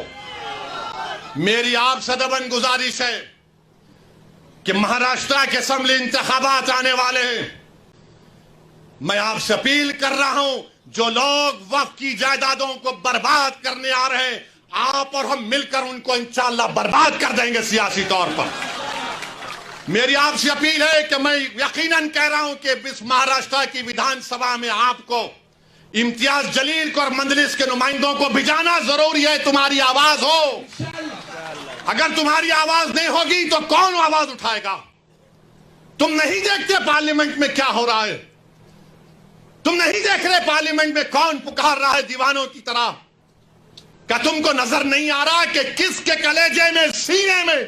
मेरी आपसे दबन गुजारिश है कि महाराष्ट्र के असेंबली इंतखाबात आने वाले हैं। मैं आपसे अपील कर रहा हूं, जो लोग वक्फ की जायदादों को बर्बाद करने आ रहे हैं, आप और हम मिलकर उनको इंशाअल्लाह बर्बाद कर देंगे सियासी तौर पर। मेरी आपसे अपील है कि मैं यकीनन कह रहा हूं कि इस महाराष्ट्र की विधानसभा में आपको इम्तियाज जलील को और मंजलिस के नुमाइंदों को भिजाना जरूरी है। तुम्हारी आवाज हो, अगर तुम्हारी आवाज नहीं होगी तो कौन आवाज उठाएगा? तुम नहीं देखते पार्लियामेंट में क्या हो रहा है? तुम नहीं देख रहे पार्लियामेंट में कौन पुकार रहा है दीवानों की तरह? क्या तुमको नजर नहीं आ रहा कि किसके कलेजे में, सीने में,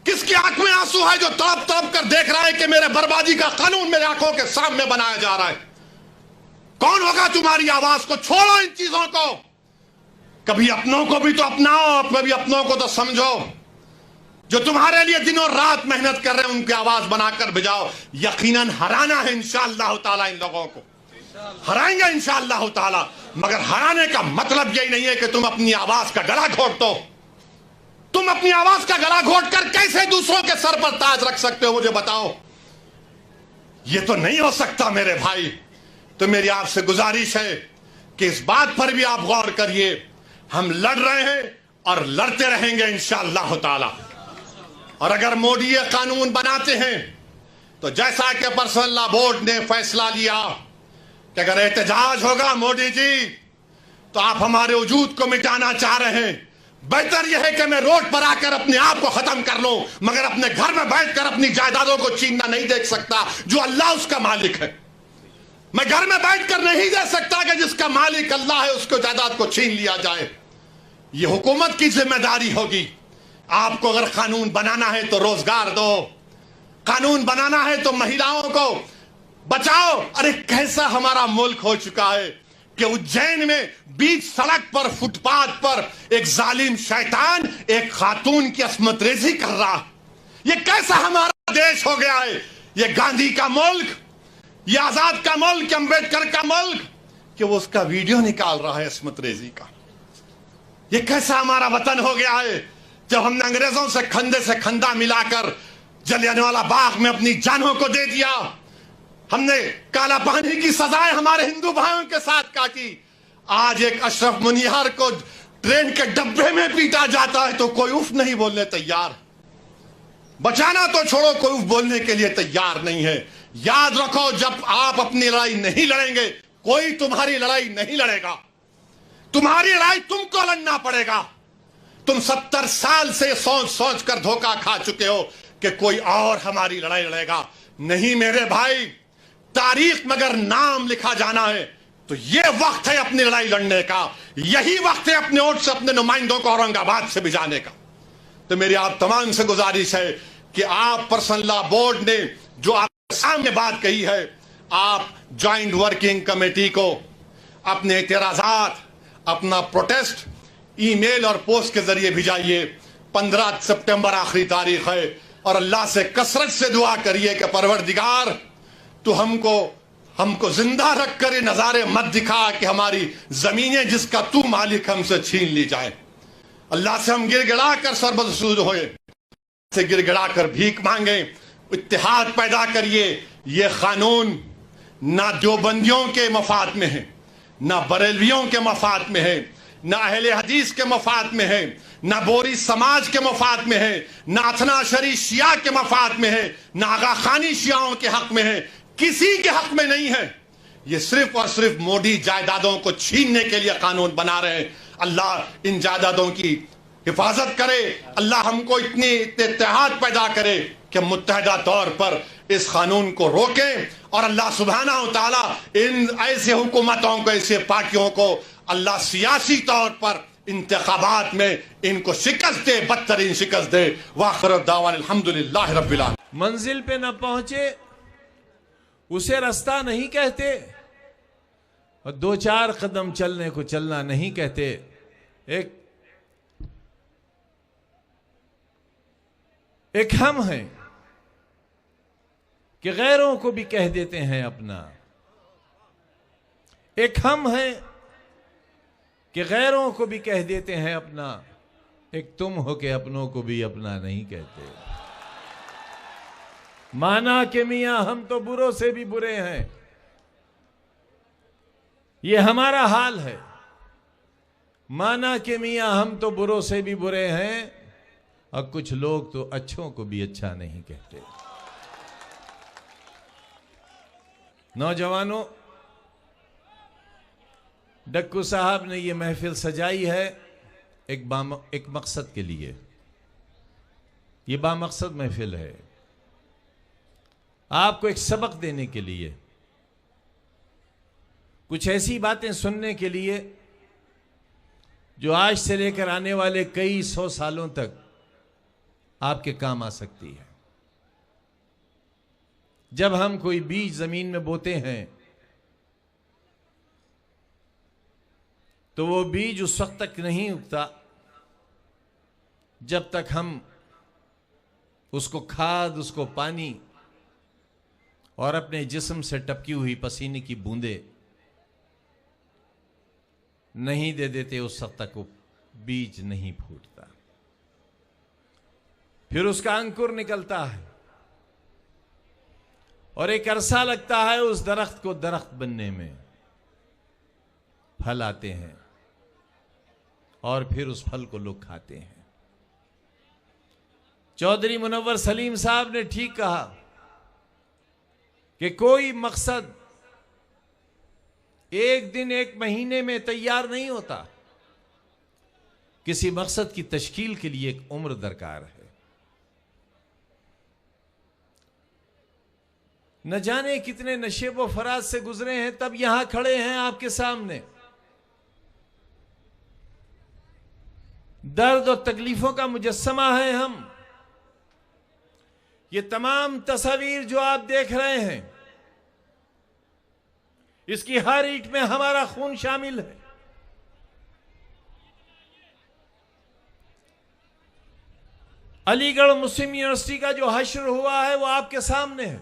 किसकी आंख में आंसू है जो तड़प तड़प कर देख रहा है कि मेरे बर्बादी का कानून मेरे आंखों के सामने बनाया जा रहा है? कौन होगा तुम्हारी आवाज को? छोड़ो इन चीजों को। कभी अपनों को भी तो अपनाओ, कभी अपनों को तो समझो। जो तुम्हारे लिए दिनों रात मेहनत कर रहे हैं उनकी आवाज बनाकर भिजाओ। यकीनन हराना है इंशाअल्लाह ताला, इन लोगों को हराएंगे इंशाअल्लाह ताला। मगर हराने का मतलब यही नहीं है कि तुम अपनी आवाज का गला घोट दो। तुम अपनी आवाज का गला घोट कर कैसे दूसरों के सर पर ताज रख सकते हो, मुझे बताओ। ये तो नहीं हो सकता मेरे भाई। तो मेरी आपसे गुजारिश है कि इस बात पर भी आप गौर करिए। हम लड़ रहे हैं और लड़ते रहेंगे इंशाअल्लाह ताला। और अगर मोदी ये कानून बनाते हैं तो जैसा कि पर्सनल लॉ बोर्ड ने फैसला लिया कि अगर एहतजाज होगा मोदी जी तो आप हमारे वजूद को मिटाना चाह रहे हैं, बेहतर यह है कि मैं रोड पर आकर अपने आप को खत्म कर लूं, मगर अपने घर में बैठकर अपनी जायदादों को छीनना नहीं देख सकता जो अल्लाह उसका मालिक है। मैं घर में बैठकर नहीं दे सकता कि जिसका मालिक अल्लाह है उसको जायदाद को छीन लिया जाए। यह हुकूमत की जिम्मेदारी होगी। आपको अगर कानून बनाना है तो रोजगार दो, कानून बनाना है तो महिलाओं को बचाओ। अरे कैसा हमारा मुल्क हो चुका है, कि उज्जैन में बीच सड़क पर फुटपाथ पर एक जालिम शैतान एक खातून की अस्मत रेजी कर रहा है। ये कैसा हमारा देश हो गया है? ये गांधी का मुल्क, ये आजाद का मुल्क, अंबेडकर का मुल्क, कि वो उसका वीडियो निकाल रहा है अस्मत रेजी का। ये कैसा हमारा वतन हो गया है? जब हमने अंग्रेजों से खंदा मिलाकर जलियांवाला बाग में अपनी जानों को दे दिया, हमने काला पानी की सजाएं हमारे हिंदू भाइयों के साथ काटी, आज एक अशरफ मुनियार को ट्रेन के डब्बे में पीटा जाता है तो कोई उफ नहीं बोलने तैयार। बचाना तो छोड़ो, कोई उफ बोलने के लिए तैयार नहीं है। याद रखो, जब आप अपनी लड़ाई नहीं लड़ेंगे, कोई तुम्हारी लड़ाई नहीं लड़ेगा। तुम्हारी लड़ाई तुमको लड़ना पड़ेगा। तुम 70 साल से सोच सोच कर धोखा खा चुके हो कि कोई और हमारी लड़ाई लड़ेगा। नहीं मेरे भाई, तारीख में अगर नाम लिखा जाना है तो यह वक्त है अपनी लड़ाई लड़ने का। यही वक्त है अपने वोट से अपने नुमाइंदों को औरंगाबाद से भिजाने का। तो मेरी आप तमाम से गुजारिश है कि आप पर्सनल लॉ बोर्ड ने जो आपके सामने बात कही है, आप ज्वाइंट वर्किंग कमेटी को अपने एतराजात, अपना प्रोटेस्ट ईमेल और पोस्ट के जरिए भिजाइए। 15 सितंबर आखिरी तारीख है और अल्लाह से कसरत से दुआ करिए कि परवरदिगार तो हमको जिंदा रख कर ये नजारे मत दिखा कि हमारी जमीनें जिसका तू मालिक हमसे छीन ली जाए। अल्लाह से हम गिड़गिड़ा कर सरबसूद होए, से गिड़गिड़ा कर भीख मांगे, इत्तेहाद पैदा करिए। ये कानून ना देवबंदियों के मफाद में है, ना बरेलवियों के मफाद में है, ना अहले हदीस के मफाद में है, ना बोरी समाज के मफाद में है, ना अथना शरी शिया के मफाद में है, ना आगा खानी शियाओं के हक में है, किसी के हक में नहीं है। ये सिर्फ और सिर्फ मोदी जायदादों को छीनने के लिए कानून बना रहे हैं। अल्लाह इन जायदादों की हिफाजत करे। अल्लाह हमको इतने इत्तेहाद पैदा करे कि मुत्तहदा तौर पर इस कानून को रोकें और अल्लाह सुब्हानहू व तआला इन ऐसे हुकूमतों को, ऐसे पार्टियों को अल्लाह सियासी तौर पर इंतखाबात में इनको शिकस्त दे, बदतरीन शिकस्त दे। वाखिर दावान अल्हम्दुलिल्लाह रब्बिल आलमीन। मंजिल पे न पहुंचे उसे रास्ता नहीं कहते और 2-4 कदम चलने को चलना नहीं कहते। एक हम हैं कि गैरों को भी कह देते हैं अपना। एक हम हैं कि गैरों को भी कह देते हैं अपना। एक तुम हो के अपनों को भी अपना नहीं कहते। माना कि मियां हम तो बुरों से भी बुरे हैं, ये हमारा हाल है। माना कि मियां हम तो बुरों से भी बुरे हैं और कुछ लोग तो अच्छों को भी अच्छा नहीं कहते। नौजवानों, डक्कू साहब ने यह महफिल सजाई है एक मकसद के लिए। यह बामकसद महफिल है, आपको एक सबक देने के लिए, कुछ ऐसी बातें सुनने के लिए जो आज से लेकर आने वाले कई 100 सालों तक आपके काम आ सकती है। जब हम कोई बीज जमीन में बोते हैं तो वो बीज उस वक्त तक नहीं उगता जब तक हम उसको खाद, उसको पानी और अपने जिस्म से टपकी हुई पसीने की बूंदे नहीं दे देते। उस वक्त तक वो बीज नहीं फूटता। फिर उसका अंकुर निकलता है और एक अरसा लगता है उस दरख्त को दरख्त बनने में। फल आते हैं और फिर उस फल को लोग खाते हैं। चौधरी मुनव्वर सलीम साहब ने ठीक कहा कि कोई मकसद एक दिन एक महीने में तैयार नहीं होता। किसी मकसद की तश्कील के लिए एक उम्र दरकार है। न जाने कितने नशेब व फराज से गुजरे हैं, तब यहां खड़े हैं आपके सामने। दर्द और तकलीफों का मुजस्समा है हम। ये तमाम तस्वीर जो आप देख रहे हैं, इसकी हर ईंट में हमारा खून शामिल है। अलीगढ़ मुस्लिम यूनिवर्सिटी का जो हश्र हुआ है वो आपके सामने है।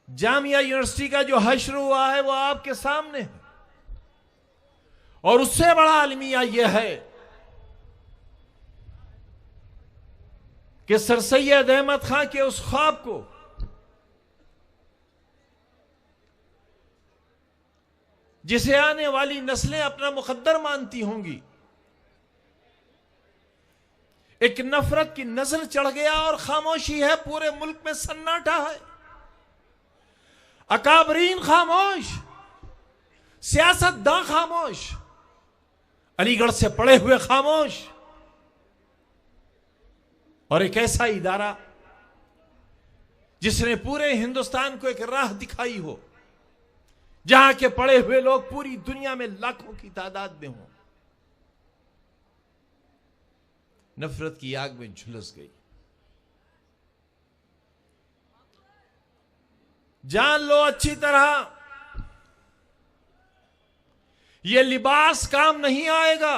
जामिया यूनिवर्सिटी का जो हश्र हुआ है वो आपके सामने है। और उससे बड़ा अलमिया यह है कि सर सैयद अहमद खां के उस ख्वाब को जिसे आने वाली नस्लें अपना मुकद्दर मानती होंगी, एक नफरत की नजर चढ़ गया और खामोशी है। पूरे मुल्क में सन्नाटा है। अकाबरीन खामोश, सियासतदान खामोश, अलीगढ़ से पढ़े हुए खामोश, और एक ऐसा इदारा जिसने पूरे हिंदुस्तान को एक राह दिखाई हो, जहां के पढ़े हुए लोग पूरी दुनिया में लाखों की तादाद में हों, नफरत की आग में झुलस गई। जान लो अच्छी तरह, यह लिबास काम नहीं आएगा।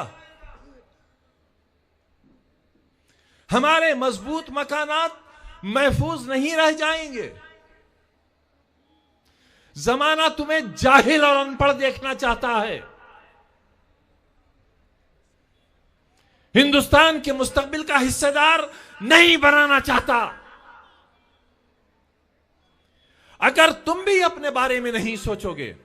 हमारे मजबूत मकानात महफूज नहीं रह जाएंगे। जमाना तुम्हें जाहिल और अनपढ़ देखना चाहता है। हिंदुस्तान के मुस्तकबिल का हिस्सेदार नहीं बनाना चाहता। अगर तुम भी अपने बारे में नहीं सोचोगे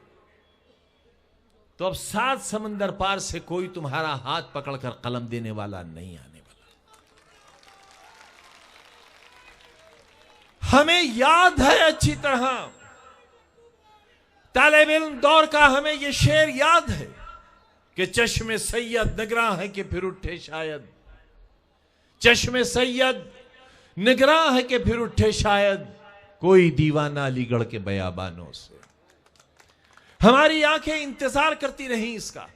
तो अब 7 समंदर पार से कोई तुम्हारा हाथ पकड़कर कलम देने वाला नहीं आने वाला। हमें याद है अच्छी तरह, तालिब इल्म दौर का हमें यह शेर याद है कि चश्मे सैयद निगरां है कि फिर उठे शायद, चश्मे सैयद निगरां है कि फिर उठे शायद, कोई दीवाना अलीगढ़ के बयाबानों से। हमारी आंखें इंतजार करती रहीं इसका।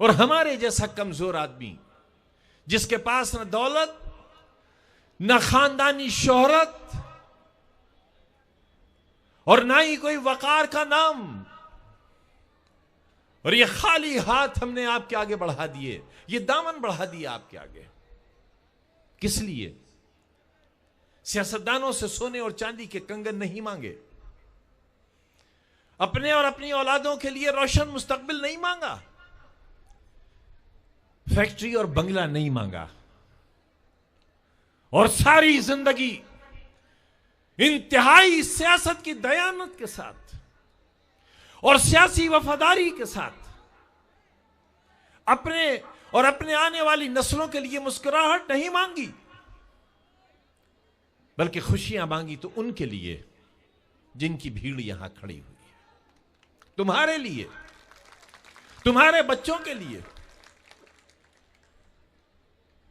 और हमारे जैसा कमजोर आदमी जिसके पास न दौलत न खानदानी शोहरत और ना ही कोई वकार का नाम, और ये खाली हाथ हमने आपके आगे बढ़ा दिए, ये दामन बढ़ा दिया आपके आगे। किस लिए? सियासतदानों से सोने और चांदी के कंगन नहीं मांगे, अपने और अपनी औलादों के लिए रोशन मुस्तकबिल नहीं मांगा, फैक्ट्री और बंगला नहीं मांगा, और सारी जिंदगी इंतहाई सियासत की दयानत के साथ और सियासी वफादारी के साथ अपने और अपने आने वाली नस्लों के लिए मुस्कुराहट नहीं मांगी, बल्कि खुशियां मांगी तो उनके लिए जिनकी भीड़ यहां खड़ी हुई है, तुम्हारे लिए, तुम्हारे बच्चों के लिए।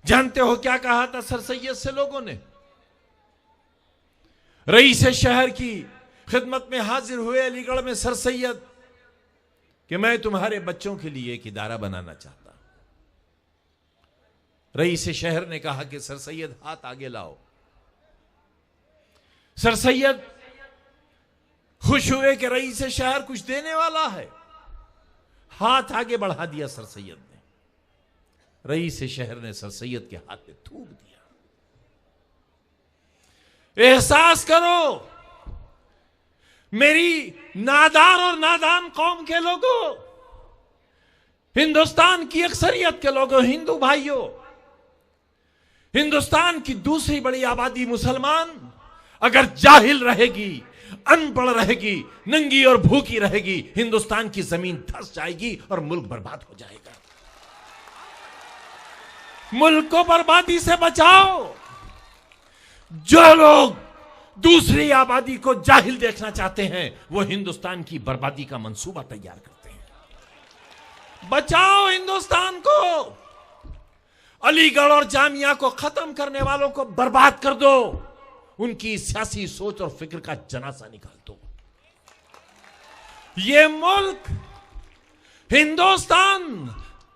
जानते हो क्या कहा था सर सैयद से लोगों ने? रईस शहर की खिदमत में हाजिर हुए अलीगढ़ में सर सैयद कि मैं तुम्हारे बच्चों के लिए एक इदारा बनाना चाहता। रईस शहर ने कहा कि सर सैयद हाथ आगे लाओ। सर सैयद खुश हुए कि रईस शहर कुछ देने वाला है, हाथ आगे बढ़ा दिया सर सैयद ने। रईस शहर ने सर सैयद के हाथ में थूक दिया। एहसास करो मेरी नादार और नादान कौम के लोगों, हिंदुस्तान की अक्सरियत के लोगों, हिंदू भाइयों, हिंदुस्तान की दूसरी बड़ी आबादी मुसलमान अगर जाहिल रहेगी, अनपढ़ रहेगी, नंगी और भूखी रहेगी, हिंदुस्तान की जमीन धंस जाएगी और मुल्क बर्बाद हो जाएगा। मुल्क को बर्बादी से बचाओ। जो लोग दूसरी आबादी को जाहिल देखना चाहते हैं वो हिंदुस्तान की बर्बादी का मंसूबा तैयार करते हैं। बचाओ हिंदुस्तान को। अलीगढ़ और जामिया को खत्म करने वालों को बर्बाद कर दो। उनकी सियासी सोच और फिक्र का जनाजा निकाल दो। ये मुल्क हिंदुस्तान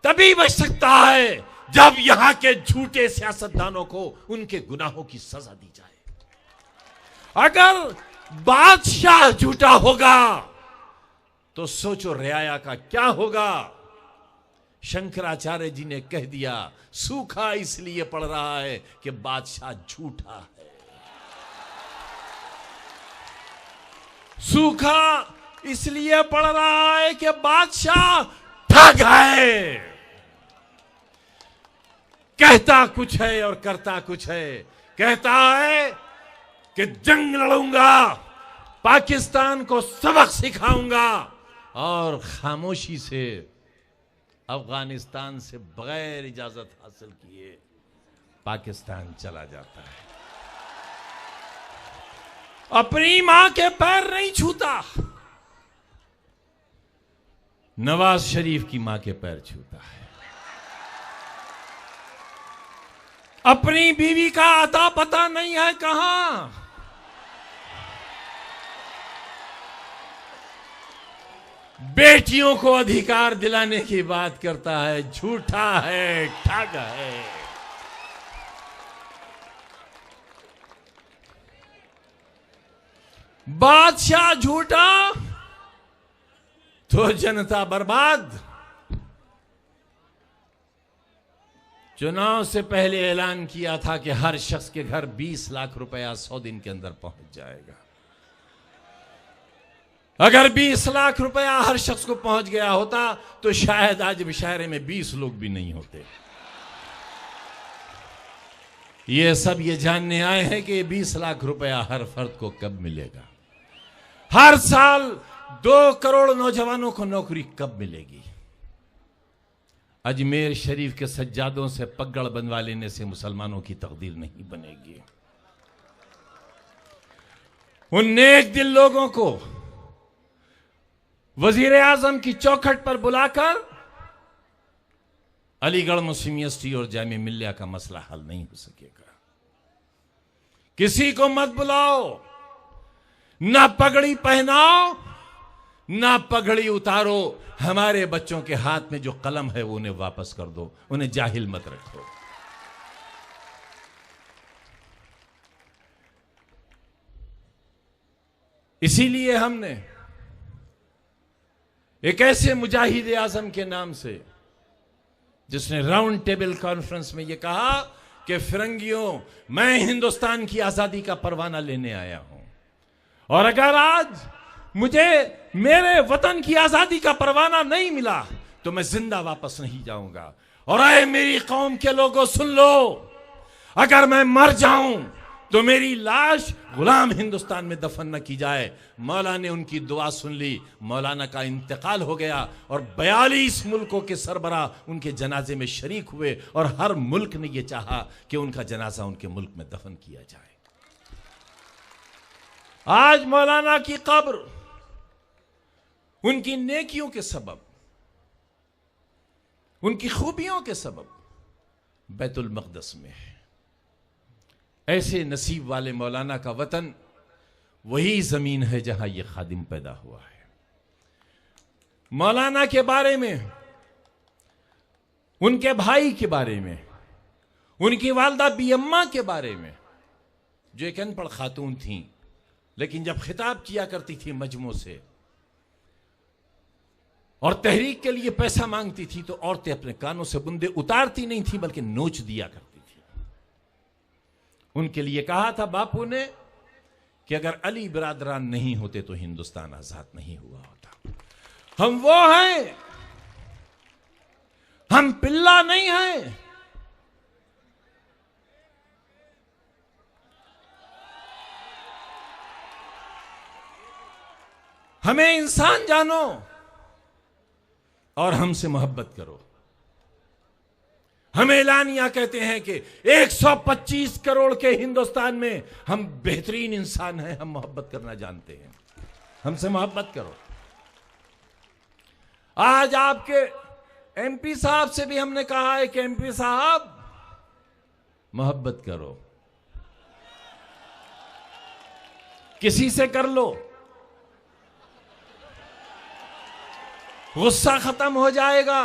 तभी बच सकता है जब यहां के झूठे सियासतदानों को उनके गुनाहों की सजा दी जाए। अगर बादशाह झूठा होगा तो सोचो रियाया का क्या होगा। शंकराचार्य जी ने कह दिया सूखा इसलिए पड़ रहा है कि बादशाह झूठा है। सूखा इसलिए पड़ रहा है कि बादशाह ठग है। कहता कुछ है और करता कुछ है। कहता है कि जंग लड़ूंगा, पाकिस्तान को सबक सिखाऊंगा, और खामोशी से अफगानिस्तान से बगैर इजाजत हासिल किए पाकिस्तान चला जाता है। अपनी मां के पैर नहीं छूता, नवाज शरीफ की मां के पैर छूता है। अपनी बीवी का अता पता नहीं है कहां, बेटियों को अधिकार दिलाने की बात करता है। झूठा है, ठग है। बादशाह झूठा तो जनता बर्बाद। चुनाव से पहले ऐलान किया था कि हर शख्स के घर 20 लाख रुपया 100 दिन के अंदर पहुंच जाएगा। अगर 20 लाख रुपया हर शख्स को पहुंच गया होता तो शायद आज मुशायरे में 20 लोग भी नहीं होते। ये सब ये जानने आए हैं कि 20 लाख रुपया हर फर्द को कब मिलेगा। हर साल 2 करोड़ नौजवानों को नौकरी कब मिलेगी। अजमेर शरीफ के सज्जादों से पगड़ बनवा लेने से मुसलमानों की तकदीर नहीं बनेगी। उन नेक दिल लोगों को वजीर आजम की चौखट पर बुलाकर अलीगढ़ मुस्लिम यूनिवर्सिटी और जामिया मिल्लिया का मसला हल नहीं हो सकेगा। किसी को मत बुलाओ, ना पगड़ी पहनाओ, ना पगड़ी उतारो। हमारे बच्चों के हाथ में जो कलम है वो उन्हें वापस कर दो, उन्हें जाहिल मत रखो। इसीलिए हमने एक ऐसे मुजाहिद आजम के नाम से, जिसने राउंड टेबल कॉन्फ्रेंस में यह कहा कि फिरंगियों, मैं हिंदुस्तान की आजादी का परवाना लेने आया हूं, और अगर आज मुझे मेरे वतन की आजादी का परवाना नहीं मिला तो मैं जिंदा वापस नहीं जाऊंगा। और आए मेरी कौम के लोगों, सुन लो, अगर मैं मर जाऊं तो मेरी लाश गुलाम हिंदुस्तान में दफन न की जाए। मौलाना ने उनकी दुआ सुन ली, मौलाना का इंतकाल हो गया और 42 मुल्कों के सरबरा उनके जनाजे में शरीक हुए, और हर मुल्क ने यह चाहा कि उनका जनाजा उनके मुल्क में दफन किया जाए। आज मौलाना की कब्र उनकी नेकियों के सबब, उनकी खूबियों के सबब बैतुल मक़दस में है। ऐसे नसीब वाले मौलाना का वतन वही जमीन है जहां यह खादिम पैदा हुआ है। मौलाना के बारे में, उनके भाई के बारे में, उनकी वालदा बियम्मा के बारे में, जो एक अनपढ़ खातून थी, लेकिन जब खिताब किया करती थी मजमू से और तहरीक के लिए पैसा मांगती थी, तो औरतें अपने कानों से बुंदे उतारती नहीं थी बल्कि नोच दिया करती थी। उनके लिए कहा था बापू ने कि अगर अली बिरादरान नहीं होते तो हिंदुस्तान आजाद नहीं हुआ होता। हम वो हैं, हम पिल्ला नहीं हैं। हमें इंसान जानो और हमसे मोहब्बत करो। हम एलानिया कहते हैं कि 125 करोड़ के हिंदुस्तान में हम बेहतरीन इंसान हैं, हम मोहब्बत करना जानते हैं। हमसे मोहब्बत करो। आज आपके एमपी साहब से भी हमने कहा है कि एमपी साहब मोहब्बत करो, किसी से कर लो, गुस्सा खत्म हो जाएगा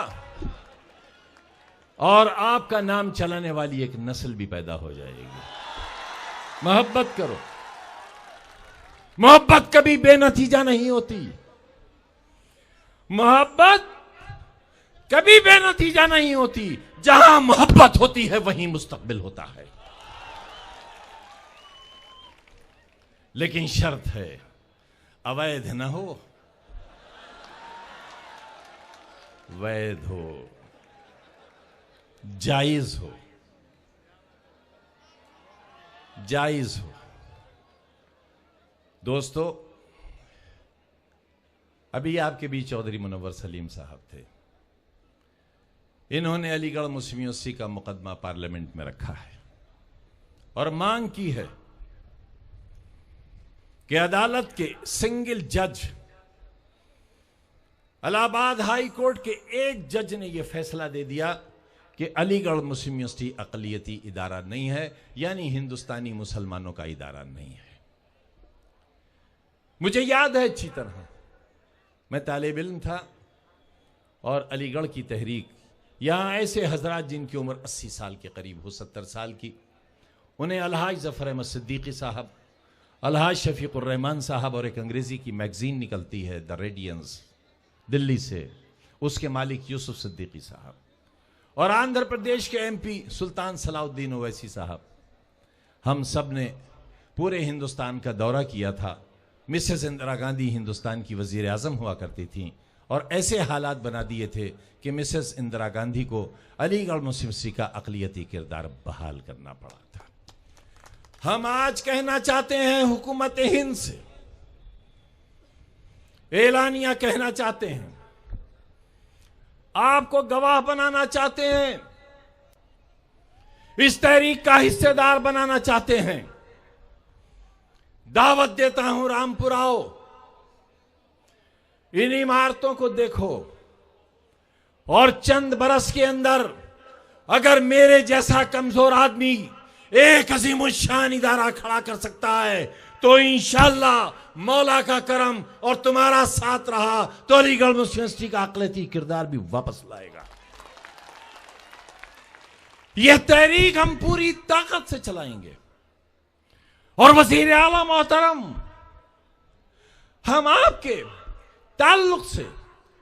और आपका नाम चलाने वाली एक नस्ल भी पैदा हो जाएगी। मोहब्बत करो। मोहब्बत कभी बेनतीजा नहीं होती। मोहब्बत कभी बेनतीजा नहीं होती। जहां मोहब्बत होती है वहीं मुस्तकबिल होता है। लेकिन शर्त है, अवैध न हो, वैध हो, जायज हो, जायज हो। दोस्तों, अभी आपके बीच चौधरी मुनव्वर सलीम साहब थे। इन्होंने अलीगढ़ मुस्लिम यूनिवर्सिटी का मुकदमा पार्लियामेंट में रखा है और मांग की है कि अदालत के सिंगल जज, इलाहाबाद हाई कोर्ट के एक जज ने यह फैसला दे दिया कि अलीगढ़ मुस्लिम यूनिवर्सिटी अक़लियती इदारा नहीं है, यानी हिंदुस्तानी मुसलमानों का इदारा नहीं है। मुझे याद है अच्छी तरह, मैं तालिब इल्म था और अलीगढ़ की तहरीक, यहां ऐसे हजरात जिनकी उम्र 80 साल के करीब हो, 70 साल की, उन्हें अलहाज जफर अहमद सिद्दीकी साहब, अलहाज शफीकुर रहमान साहब और एक अंग्रेजी की मैगजीन निकलती है द रेडियंस दिल्ली से, उसके मालिक यूसुफ सिद्दीकी साहब, और आंध्र प्रदेश के एमपी सुल्तान सलाउद्दीन ओवैसी साहब, हम सब ने पूरे हिंदुस्तान का दौरा किया था। मिसेस इंदिरा गांधी हिंदुस्तान की वजीर आजम हुआ करती थीं और ऐसे हालात बना दिए थे कि मिसेस इंदिरा गांधी को अलीगढ़ मुस्लिम यूनिवर्सिटी का अक़लियती किरदार बहाल करना पड़ा था। हम आज कहना चाहते हैं हुकूमत हिंद से, एलानिया कहना चाहते हैं, आपको गवाह बनाना चाहते हैं, इस तहरीक का हिस्सेदार बनाना चाहते हैं। दावत देता हूं, रामपुर आओ, इन इमारतों को देखो और चंद बरस के अंदर अगर मेरे जैसा कमजोर आदमी एक अज़ीमुश्शान इदारा खड़ा कर सकता है तो इंशाअल्लाह मौला का करम और तुम्हारा साथ रहा तो अलीगढ़ मुस्लिम यूनिवर्सिटी का अक़लियती किरदार भी वापस लाएगा। यह तहरीक हम पूरी ताकत से चलाएंगे और वज़ीर आला मोहतरम, हम आपके ताल्लुक से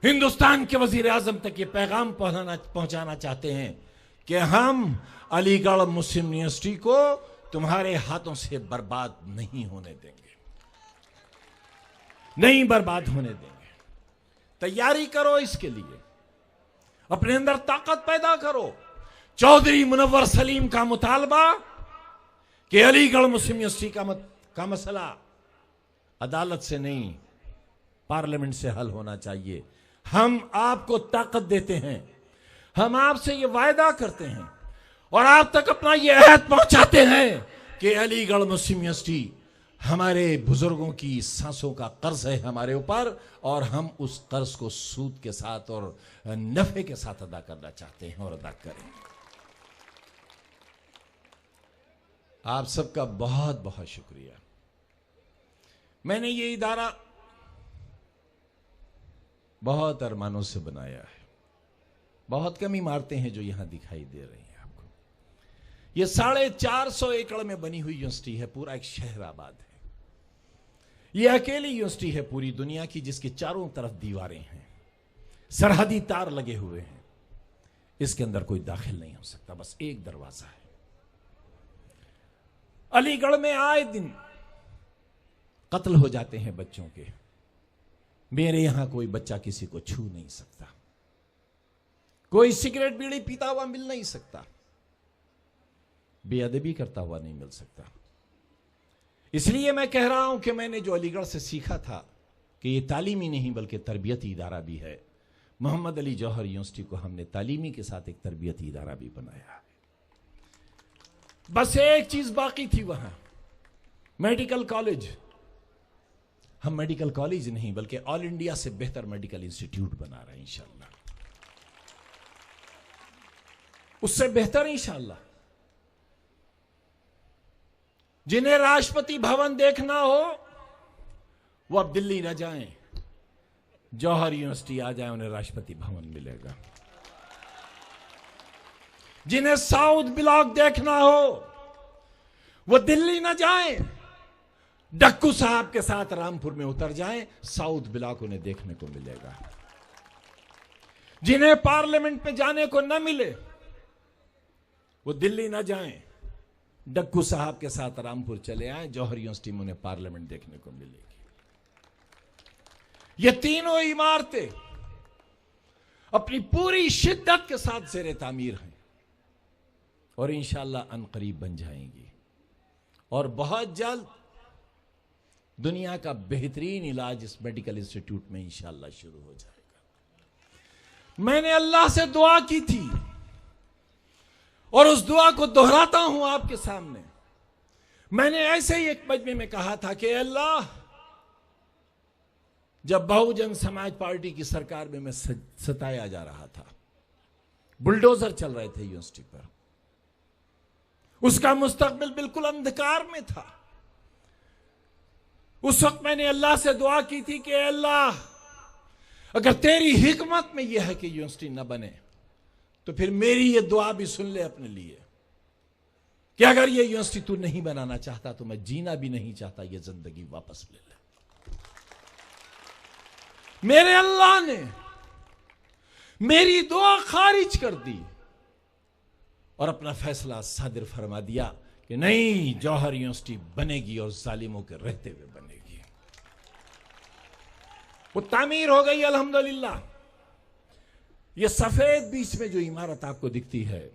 हिंदुस्तान के वज़ीर आज़म तक ये पैगाम पहुंचाना चाहते हैं कि हम अलीगढ़ मुस्लिम यूनिवर्सिटी को तुम्हारे हाथों से बर्बाद नहीं होने देंगे, नहीं बर्बाद होने देंगे। तैयारी करो इसके लिए, अपने अंदर ताकत पैदा करो। चौधरी मुनव्वर सलीम का मुतालबा कि अलीगढ़ मुस्लिम यूनिवर्सिटी का मसला अदालत से नहीं पार्लियामेंट से हल होना चाहिए। हम आपको ताकत देते हैं, हम आपसे ये वायदा करते हैं और आप तक अपना ये अहद पहुंचाते हैं कि अलीगढ़ मुस्लिम यूनिवर्सिटी हमारे बुजुर्गों की सांसों का कर्ज है हमारे ऊपर और हम उस कर्ज को सूद के साथ और नफे के साथ अदा करना चाहते हैं और अदा करेंगे। आप सबका बहुत बहुत शुक्रिया। मैंने ये इदारा बहुत अरमानों से बनाया है। बहुत कम इमारतें हैं जो यहां दिखाई दे रही हैं आपको। ये 450 एकड़ में बनी हुई यूनिवर्सिटी है, पूरा एक शहर आबाद है। ये अकेली यूनिवर्सिटी है पूरी दुनिया की जिसके चारों तरफ दीवारें हैं, सरहदी तार लगे हुए हैं, इसके अंदर कोई दाखिल नहीं हो सकता, बस एक दरवाजा है। अलीगढ़ में आए दिन कत्ल हो जाते हैं बच्चों के, मेरे यहां कोई बच्चा किसी को छू नहीं सकता, कोई सिगरेट बीड़ी पीता हुआ मिल नहीं सकता, बेअदबी करता हुआ नहीं मिल सकता। इसलिए मैं कह रहा हूं कि मैंने जो अलीगढ़ से सीखा था कि यह तालीमी नहीं बल्कि तरबियती इदारा भी है। मोहम्मद अली जौहर यूनिवर्सिटी को हमने तालीमी के साथ एक तरबियती इदारा भी बनाया है। बस एक चीज बाकी थी वहां, मेडिकल कॉलेज। हम मेडिकल कॉलेज नहीं बल्कि ऑल इंडिया से बेहतर मेडिकल इंस्टीट्यूट बना रहे हैं इंशाअल्लाह, उससे बेहतर इंशाअल्लाह। जिन्हें राष्ट्रपति भवन देखना हो वो अब दिल्ली न जाएं, जौहर यूनिवर्सिटी आ जाए, उन्हें राष्ट्रपति भवन मिलेगा। जिन्हें साउथ ब्लॉक देखना हो वो दिल्ली न जाएं, डक्कू साहब के साथ रामपुर में उतर जाएं, साउथ ब्लॉक उन्हें देखने को मिलेगा। जिन्हें पार्लियामेंट में जाने को न मिले वो दिल्ली ना जाएं, डक्कू साहब के साथ रामपुर चले आए, जौहर यूनिवर्सिटी में उन्हें पार्लियामेंट देखने को मिलेगी। ये तीनों इमारतें अपनी पूरी शिद्दत के साथ ज़ेरे तामीर हैं और इंशाअल्लाह अनकरीब बन जाएंगी और बहुत जल्द दुनिया का बेहतरीन इलाज इस मेडिकल इंस्टीट्यूट में इंशाअल्लाह शुरू हो जाएगा। मैंने अल्लाह से दुआ की थी और उस दुआ को दोहराता हूं आपके सामने। मैंने ऐसे ही एक मजमे में कहा था कि अल्लाह, जब बहुजन समाज पार्टी की सरकार में मैं सताया जा रहा था, बुलडोजर चल रहे थे यूनिवर्सिटी पर, उसका मुस्तकबिल बिल्कुल अंधकार में था, उस वक्त मैंने अल्लाह से दुआ की थी कि अल्लाह, अगर तेरी हिकमत में यह है कि यूनिवर्सिटी न बने तो फिर मेरी यह दुआ भी सुन ले अपने लिए कि अगर यह यूनिवर्सिटी तू नहीं बनाना चाहता तो मैं जीना भी नहीं चाहता, यह जिंदगी वापस ले ले। मेरे अल्लाह ने मेरी दुआ खारिज कर दी और अपना फैसला सादिर फरमा दिया कि नहीं, जौहर यूनिवर्सिटी बनेगी और जालिमों के रहते हुए बनेगी। वो तामीर हो गई अल्हम्दुलिल्लाह। ये सफेद बीच में जो इमारत आपको दिखती है,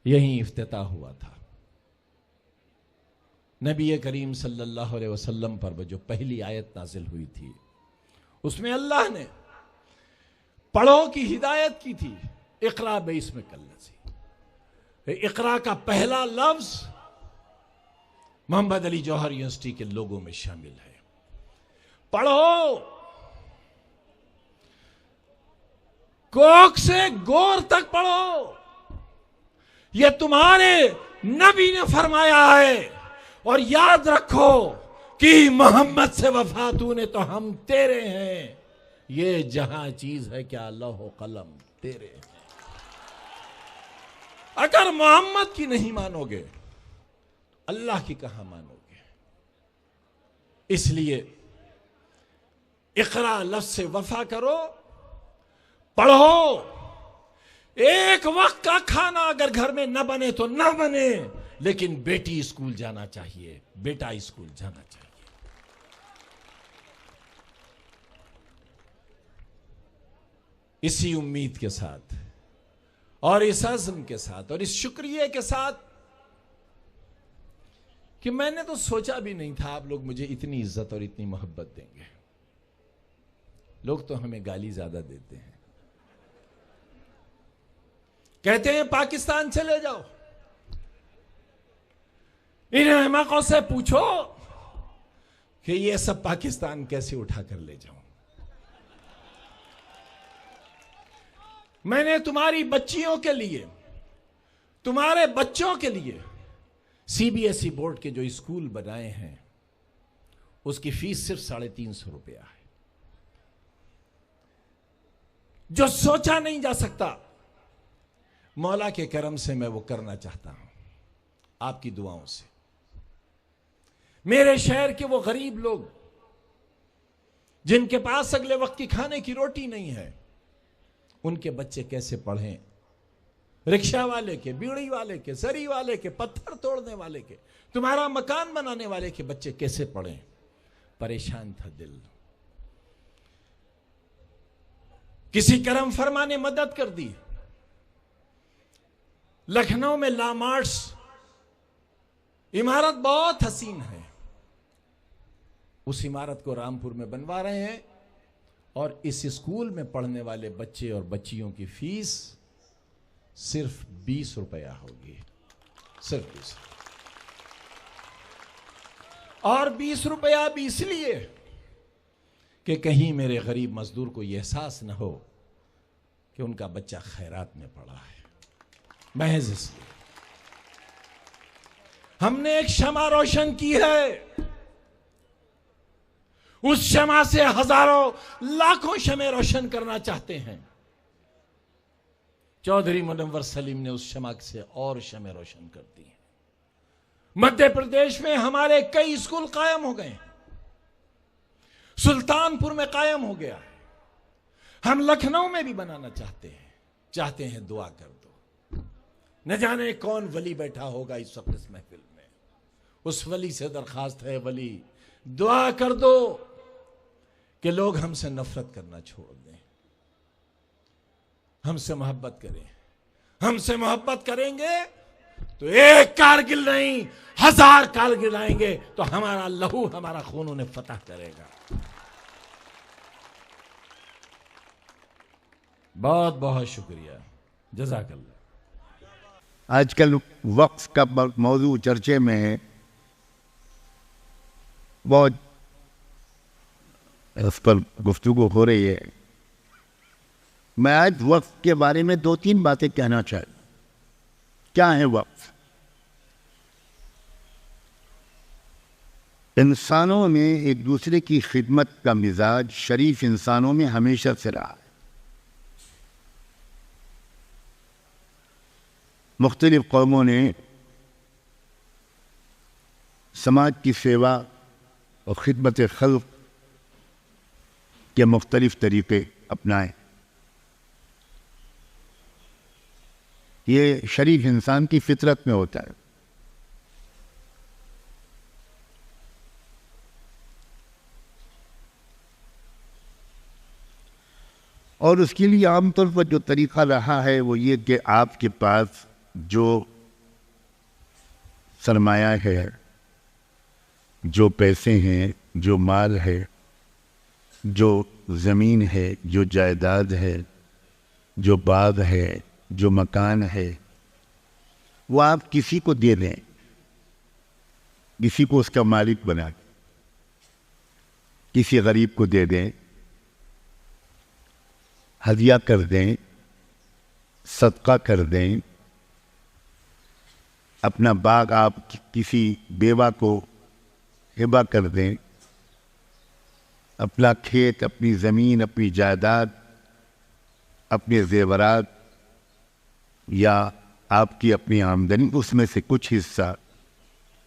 यही इफ्तिताह हुआ था। नबी करीम सल्लल्लाहु अलैहि वसल्लम पर जो पहली आयत नाजिल हुई थी, उसमें अल्लाह ने पढ़ो की हिदायत की थी, इक़रा बिस्मिक अल्लज़ी। इक़रा का पहला लफ्ज मोहम्मद अली जौहर यूनिवर्सिटी के लोगों में शामिल है। पढ़ो, कोक से गोर तक पढ़ो, यह तुम्हारे नबी ने फरमाया है। और याद रखो कि मोहम्मद से वफा तूने तो हम तेरे हैं, ये जहां चीज है क्या लौह कलम तेरे हैं। अगर मोहम्मद की नहीं मानोगे, अल्लाह की कहां मानोगे? इसलिए इक़रा लफ्ज़ से वफा करो, पढ़ो। एक वक्त का खाना अगर घर में न बने तो न बने, लेकिन बेटी स्कूल जाना चाहिए, बेटा स्कूल जाना चाहिए। इसी उम्मीद के साथ और इस अज़्म के साथ और इस शुक्रिया के साथ कि मैंने तो सोचा भी नहीं था आप लोग मुझे इतनी इज्जत और इतनी मोहब्बत देंगे। लोग तो हमें गाली ज्यादा देते हैं, कहते हैं पाकिस्तान चले जाओ। इन अहमकों से पूछो कि ये सब पाकिस्तान कैसे उठा कर ले जाऊं। मैंने तुम्हारी बच्चियों के लिए, तुम्हारे बच्चों के लिए सीबीएसई बोर्ड के जो स्कूल बनाए हैं, उसकी फीस सिर्फ 350 रुपया है। जो सोचा नहीं जा सकता, मौला के करम से मैं वो करना चाहता हूं, आपकी दुआओं से। मेरे शहर के वो गरीब लोग जिनके पास अगले वक्त की खाने की रोटी नहीं है, उनके बच्चे कैसे पढ़ें। रिक्शा वाले के, बीड़ी वाले के, सरी वाले के, पत्थर तोड़ने वाले के, तुम्हारा मकान बनाने वाले के बच्चे कैसे पढ़ें। परेशान था दिल। किसी करम फरमा ने मदद कर दी। लखनऊ में लामार्ट्स इमारत बहुत हसीन है, उस इमारत को रामपुर में बनवा रहे हैं और इस स्कूल में पढ़ने वाले बच्चे और बच्चियों की फीस सिर्फ 20 रुपया होगी, सिर्फ 20। और 20 रुपया भी इसलिए कि कहीं मेरे गरीब मजदूर को यह एहसास न हो कि उनका बच्चा खैरात में पड़ा है। महज इसलिए हमने एक शमा रोशन की है। उस शमा से हजारों लाखों शमे रोशन करना चाहते हैं। चौधरी मुनव्वर सलीम ने उस शमा से और शमे रोशन कर दी हैं। मध्य प्रदेश में हमारे कई स्कूल कायम हो गए, सुल्तानपुर में कायम हो गया, हम लखनऊ में भी बनाना चाहते हैं। दुआ कर दो, न जाने कौन वली बैठा होगा इस वक्त इस महफिल में, उस वली से दरखास्त है, वली दुआ कर दो कि लोग हमसे नफरत करना छोड़ दें, हमसे मोहब्बत करें। हमसे मोहब्बत करेंगे तो एक कारगिल नहीं 1000 कारगिल आएंगे, तो हमारा लहू हमारा खून उन्हें फतह करेगा। बहुत बहुत शुक्रिया, जज़ाकल्लाह। आजकल वक्फ का मौजू चर्चे में है, बहुत उस पर गुफ्तगू हो रही है। मैं आज वक्फ के बारे में 2-3 बातें कहना चाहता हूं। क्या है वक्फ? इंसानों में एक दूसरे की खिदमत का मिजाज शरीफ इंसानों में हमेशा से रहा है। मुख्तलिफ कौमों ने समाज की सेवा और खिदमत खल्क़ के मुख्तलिफ तरीक़े अपनाए। ये शरीफ इंसान की फितरत में होता है। और उसके लिए आमतौर पर जो तरीक़ा रहा है वो ये कि आपके पास जो सरमाया है, जो पैसे हैं, जो माल है, जो ज़मीन है, जो जायदाद है, जो बाग है, जो मकान है, वो आप किसी को दे दें, किसी को उसका मालिक बना दें, किसी गरीब को दे दें, हदिया कर दें, सदका कर दें। अपना बाग आप किसी बेवा को हिबा कर दें, अपना खेत, अपनी ज़मीन, अपनी जायदाद, अपने ज़ेवरात या आपकी अपनी आमदनी, उसमें से कुछ हिस्सा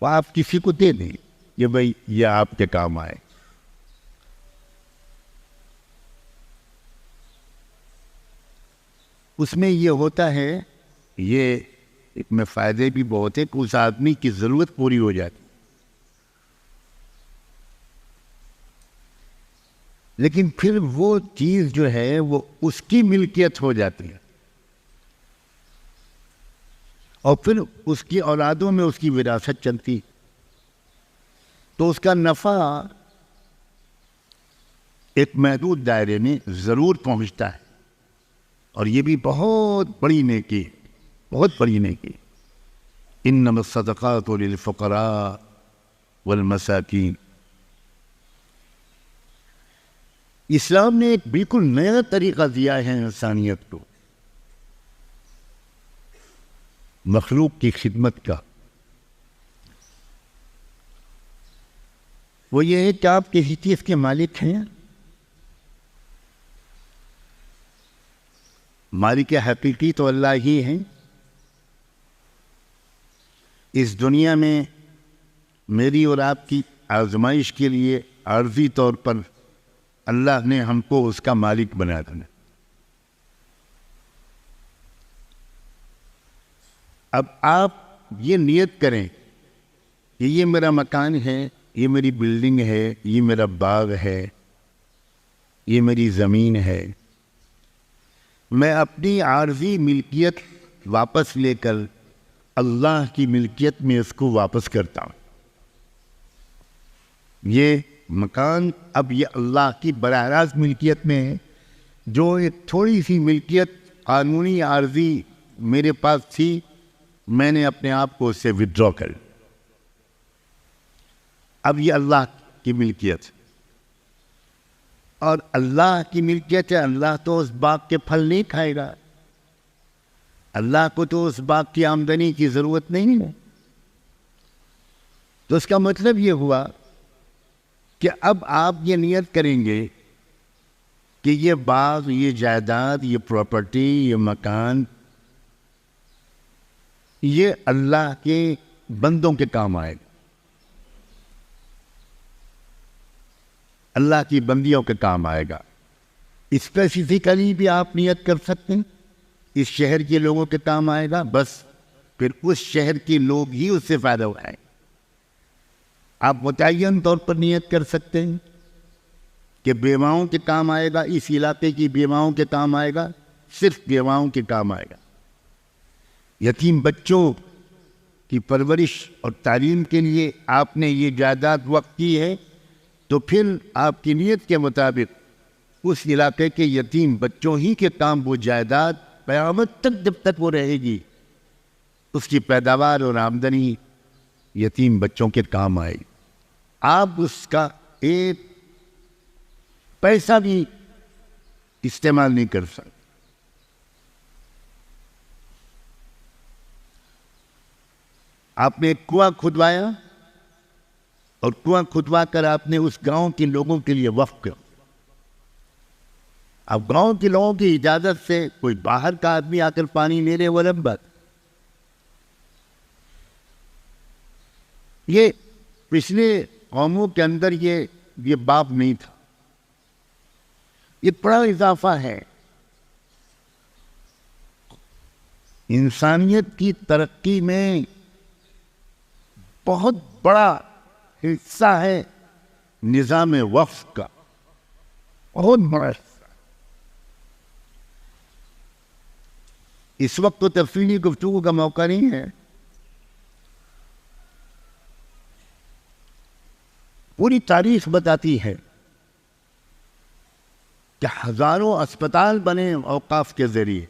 वो आप किसी को दे दें, ये भाई ये आपके काम आए। उसमें ये होता है, ये इसमें फ़ायदे भी बहुत है कि उस आदमी की ज़रूरत पूरी हो जाती, लेकिन फिर वो चीज़ जो है वो उसकी मिल्कियत हो जाती है और फिर उसकी औलादों में उसकी विरासत चलती, तो उसका नफ़ा एक महदूद दायरे में ज़रूर पहुंचता है। और ये भी बहुत बड़ी नेकी, बहुत बड़ी नेकी। इन्नमस सदक़ातु लिल फ़ुक़रा वल मसाकीन। इस्लाम ने एक बिल्कुल नया तरीक़ा दिया है इंसानियत को मखलूक की खिदमत का। वो ये है कि आप किसी चीज़ के मालिक हैं, मालिक हकीकी तो अल्लाह ही हैं। इस दुनिया में मेरी और आपकी आजमाइश के लिए आर्जी तौर पर अल्लाह ने हमको उसका मालिक बना दिया। अब आप ये नियत करें कि ये मेरा मकान है, ये मेरी बिल्डिंग है, ये मेरा बाग है, ये मेरी ज़मीन है, मैं अपनी आर्जी मिल्कियत वापस लेकर अल्लाह की मिल्कियत में इसको वापस करता हूँ। ये मकान अब ये अल्लाह की बराह रास्त मिल्कियत में है। जो एक थोड़ी सी मिल्कियत कानूनी आर्जी मेरे पास थी, मैंने अपने आप को उससे विड्रॉ कर, अब ये अल्लाह की मिल्कियत है। और अल्लाह की मिल्कियत है, अल्लाह तो उस बाग के फल नहीं खाएगा, अल्लाह को तो उस बाग की आमदनी की ज़रूरत नहीं है। तो इसका मतलब ये हुआ कि अब आप ये नियत करेंगे कि ये बाग, ये जायदाद, ये प्रॉपर्टी, ये मकान, ये अल्लाह के बंदों के काम आएगा, अल्लाह की बंदियों के काम आएगा। स्पेसिफिकली भी आप नियत कर सकते हैं इस शहर के लोगों के काम आएगा, बस फिर उस शहर के लोग ही उससे फायदा उठाएंगे। आप मुतय्यन तौर पर नियत कर सकते हैं कि बेवाओं के काम आएगा, इस इलाके की बेवाओं के काम आएगा, सिर्फ बेवाओं के काम आएगा। यतीम बच्चों की परवरिश और तालीम के लिए आपने ये जायदाद वक्फ की है, तो फिर आपकी नीयत के मुताबिक उस इलाके के यतीम बच्चों ही के काम वो जायदाद क़यामत तक जब तक वो रहेगी, उसकी पैदावार और आमदनी यतीम बच्चों के काम आएगी। आप उसका एक पैसा भी इस्तेमाल नहीं कर सकते। आपने एक कुआं खुदवाया और कुआं खुदवा कर आपने उस गांव के लोगों के लिए वक्फ किया। अब गांव के लोगों की इजाजत से कोई बाहर का आदमी आकर पानी ले ले वो अलग बात। ये पिछले कौमों के अंदर ये बाप नहीं था। ये बड़ा इजाफा है। इंसानियत की तरक्की में बहुत बड़ा हिस्सा है निज़ाम वक्फ का, बहुत बड़ा हिस्सा। इस वक्त तो तफसीली गुफ्तगू का मौका नहीं है। पूरी तारीख बताती है कि हज़ारों अस्पताल बने औकाफ के ज़रिए,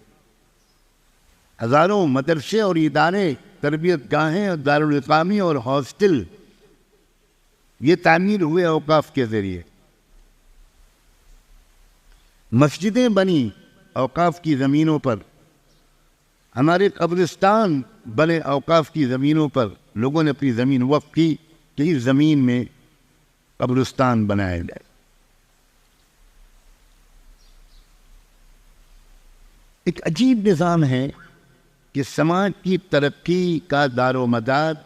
हज़ारों मदरसे और इदारे, तरबियत गाहें और दारुल इक़ामी और हॉस्टल ये तामीर हुए औकाफ के ज़रिए। मस्जिदें बनी औकाफ की ज़मीनों पर, हमारे कब्रिस्तान बने औकाफ की ज़मीनों पर। लोगों ने अपनी ज़मीन वक्फ की कि इस ज़मीन में कब्रिस्तान बनाया जाए। एक अजीब निज़ाम है कि समाज की तरक्की का दारोमदार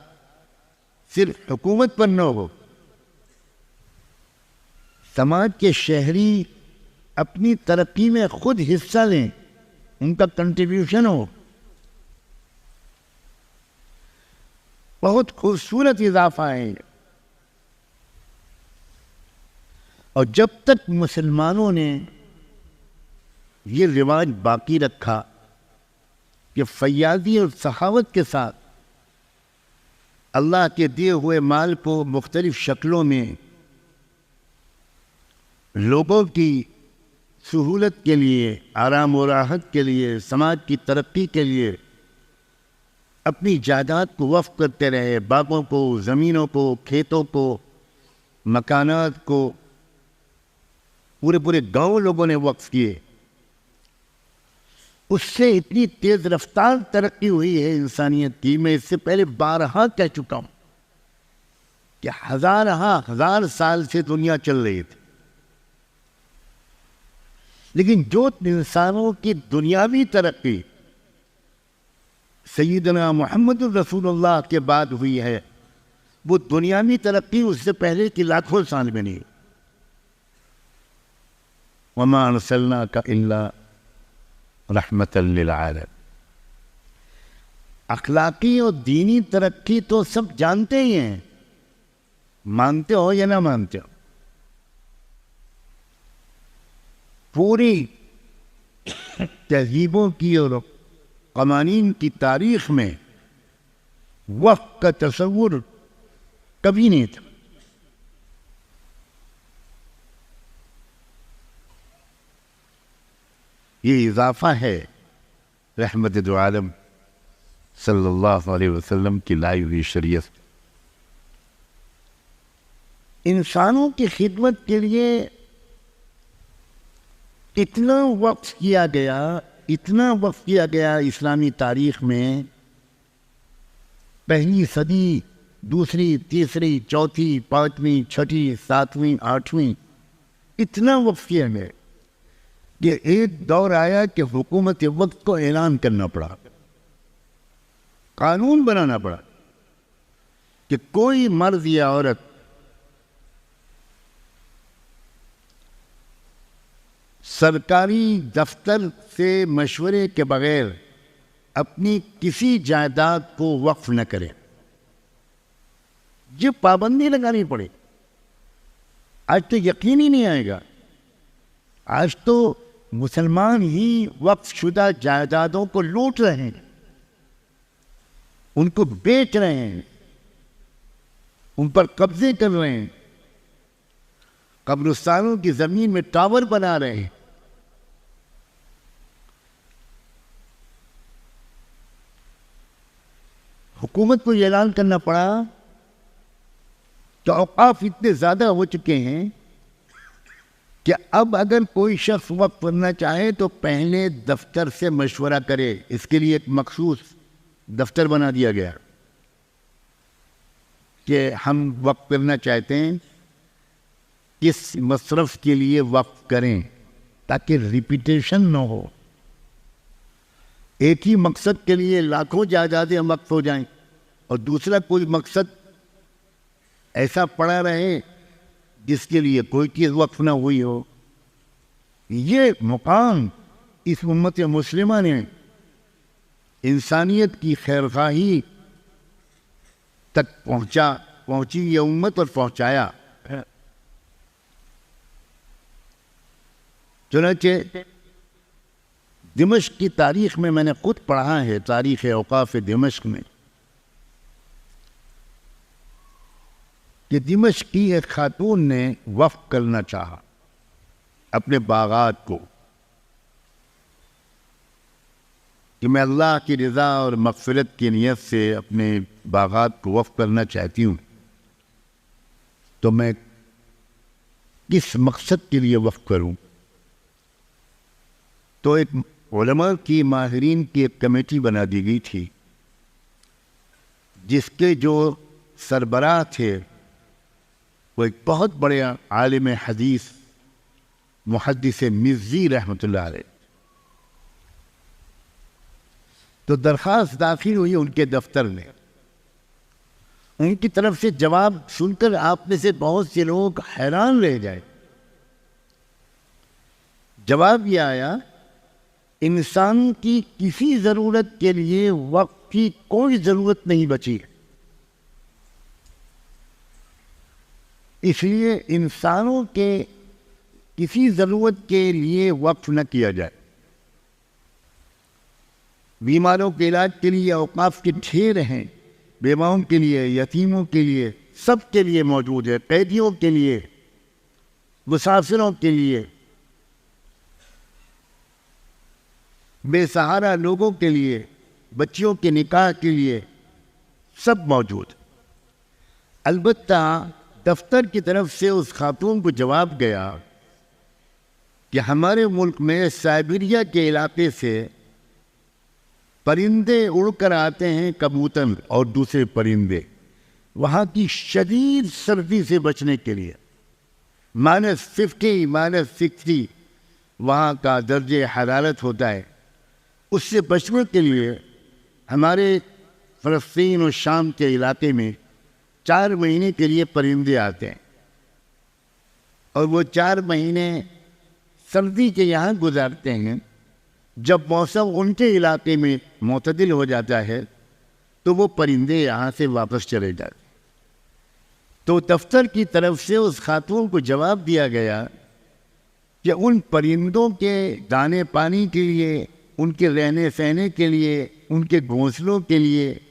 सिर्फ हुकूमत पर न हो, समाज के शहरी अपनी तरक्की में खुद हिस्सा लें, उनका कंट्रीब्यूशन हो। बहुत खूबसूरत इजाफा है। और जब तक मुसलमानों ने ये रिवाज बाकी रखा कि फैयाजी और सखावत के साथ अल्लाह के दिए हुए माल को मुख्तलिफ शक्लों में लोगों की सहूलत के लिए, आराम और राहत के लिए, समाज की तरक्की के लिए अपनी जायदाद को वक्फ करते रहे, बागों को, ज़मीनों को, खेतों को, मकानात को पूरे पूरे गांव लोगों ने वक्फ किए। उससे इतनी तेज रफ्तार तरक्की हुई है इंसानियत की। मैं इससे पहले बारहा कह चुका हूं कि हजार साल से दुनिया चल रही थी, लेकिन जो इंसानों की दुनियावी तरक्की सैयदना मुहम्मद रसूलुल्लाह के बाद हुई है, वो दुनियावी तरक्की उससे पहले की लाखों साल में नहीं। वमा अरसलनाका इल्ला रहमतल लिल आलमीन। अखलाकी और दीनी तरक्की तो सब जानते ही हैं, मानते हो या ना मानते हो। पूरी तहजीबों की और कवानीन की तारीख में वक्त का तस्वुर कभी नहीं था। ये इजाफा है रहमत दो आलम सल्लल्लाहु अलैहि वसल्लम की लाई हुई शरीयत। इंसानों की खिदमत के लिए इतना वक्त किया गया, इतना वक्त किया गया इस्लामी तारीख में। पहली सदी, दूसरी, तीसरी, चौथी, पाँचवीं, छठी, सातवीं, आठवीं, इतना वक्त किया गया कि एक दौर आया कि हुकूमत वक्त को ऐलान करना पड़ा, कानून बनाना पड़ा कि कोई मर्द या औरत सरकारी दफ्तर से मशवरे के बगैर अपनी किसी जायदाद को वक्फ न करे। ये पाबंदी लगानी पड़े। आज तो यकीन ही नहीं आएगा। आज तो मुसलमान ही वक्फ शुदा जायदादों को लूट रहे हैं, उनको बेच रहे हैं, उन पर कब्जे कर रहे हैं, कब्रिस्तानों की जमीन में टावर बना रहे हैं। हुकूमत को ऐलान करना पड़ा कि औकाफ इतने ज़्यादा हो चुके हैं कि अब अगर कोई शख्स वक्फ करना चाहे तो पहले दफ्तर से मशवरा करे। इसके लिए एक मखसूस दफ्तर बना दिया गया कि हम वक्फ करना चाहते हैं, किस मसरफ के लिए वक्फ करें ताकि रिपीटेशन न हो। एक ही मकसद के लिए लाखों जायदादें वक्फ हो जाएं और दूसरा कोई मकसद ऐसा पड़ा रहे जिसके लिए कोई चीज़ वक्फ ना हुई हो। ये मुकाम इस उम्मत मुस्लिमा ने इंसानियत की खैरखाही तक पहुंची ये उम्मत और पहुंचाया। चुनांचे दिमश्क की तारीख में मैंने खुद पढ़ा है, तारीख़ औकाफ दिमश्क में, कि दिमश्क की एक खातून ने वक्फ करना चाहा अपने बागात को कि मैं अल्लाह की रज़ा और मग़फ़िरत की नियत से अपने बागात को वक्फ करना चाहती हूँ, तो मैं किस मकसद के लिए वक्फ करूँ। तो एक उलमा की माहिरीन की एक कमेटी बना दी गई थी जिसके जो सरबराह थे वो एक बहुत बड़े आलिम हदीस मुहद्दिस मिज़्ज़ी रहमतुल्लाह अलैह। तो दरख्वास्त दाखिल हुई उनके दफ्तर में। उनकी तरफ से जवाब सुनकर आप में से बहुत से लोग हैरान रह जाए। जवाब यह आया, इंसान की किसी ज़रूरत के लिए वक्फ की कोई ज़रूरत नहीं बची है, इसलिए इंसानों के किसी ज़रूरत के लिए वक्फ न किया जाए। बीमारों के इलाज के लिए औकाफ के ढेर हैं, बेवाओं के लिए, यतीमों के लिए, सब के लिए मौजूद है, कैदियों के लिए, मुसाफिरों के लिए, बेसहारा लोगों के लिए, बच्चियों के निकाह के लिए, सब मौजूद। अलबत्ता दफ्तर की तरफ से उस खातून को जवाब गया कि हमारे मुल्क में साइबेरिया के इलाके से परिंदे उड़कर आते हैं, कबूतर और दूसरे परिंदे, वहाँ की शदीद सर्दी से बचने के लिए -50 -60 वहाँ का दर्जे हरारत होता है। उससे बचने के लिए हमारे फ़लस्तीन और शाम के इलाके में 4 महीने के लिए परिंदे आते हैं और वो 4 महीने सर्दी के यहाँ गुजारते हैं। जब मौसम उनके इलाके में मुतदिल हो जाता है तो वो परिंदे यहाँ से वापस चले जाते हैं। तो दफ्तर की तरफ से उस खातून को जवाब दिया गया कि उन परिंदों के दाने पानी के लिए, उनके रहने सहने के लिए, उनके घोंसलों के लिए,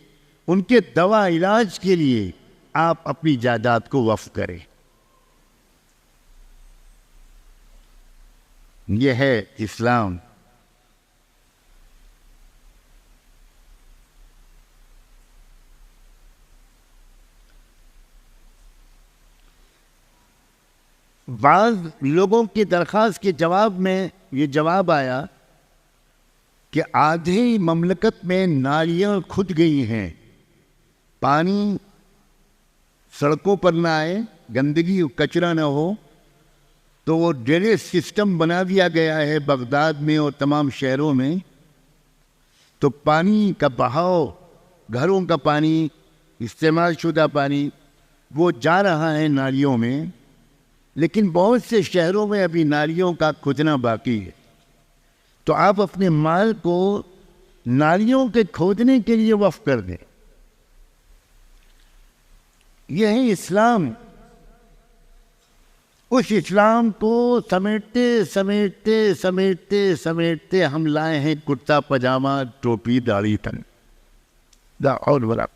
उनके दवा इलाज के लिए आप अपनी जायदाद को वक्फ करें। यह है इस्लाम। बाज़ लोगों की दरख्वास्त के जवाब में ये जवाब आया कि आधी ममलकत में नालियाँ खुद गई हैं, पानी सड़कों पर ना आए, गंदगी कचरा ना हो, तो वो ड्रेनेज सिस्टम बना दिया गया है बगदाद में और तमाम शहरों में। तो पानी का बहाव, घरों का पानी, इस्तेमाल शुदा पानी वो जा रहा है नालियों में, लेकिन बहुत से शहरों में अभी नालियों का खोदना बाकी है। तो आप अपने माल को नालियों के खोदने के लिए वक्फ कर दें। यह है इस्लाम। उस इस्लाम को समेटते समेटते समेटते समेटते हम लाए हैं कुर्ता पजामा टोपी दाढ़ी तक और बड़ा।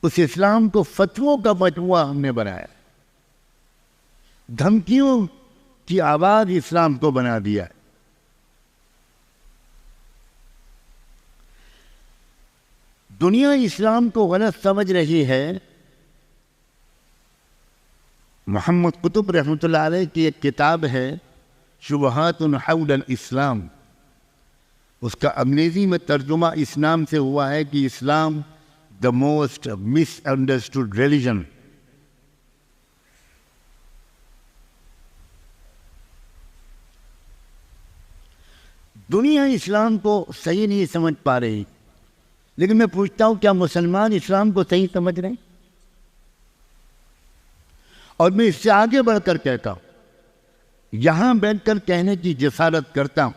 उस इस्लाम को फतवों का मजमुआ हमने बनाया, धमकियों की आवाज इस्लाम को बना दिया है। दुनिया इस्लाम को गलत समझ रही है। मोहम्मद कुतुब रहमतुल्लाह अलैह की एक किताब है शुबहातुन हौल इस्लाम, उसका अंग्रेजी में तर्जुमा इस नाम से हुआ है कि इस्लाम द मोस्ट मिसअंडरस्टूड रिलीजन। दुनिया इस्लाम को सही नहीं समझ पा रही, लेकिन मैं पूछता हूं क्या मुसलमान इस्लाम को सही समझ रहे हैं? और मैं इससे आगे बढ़कर कहता हूं, यहां बैठकर कहने की जसारत करता हूं,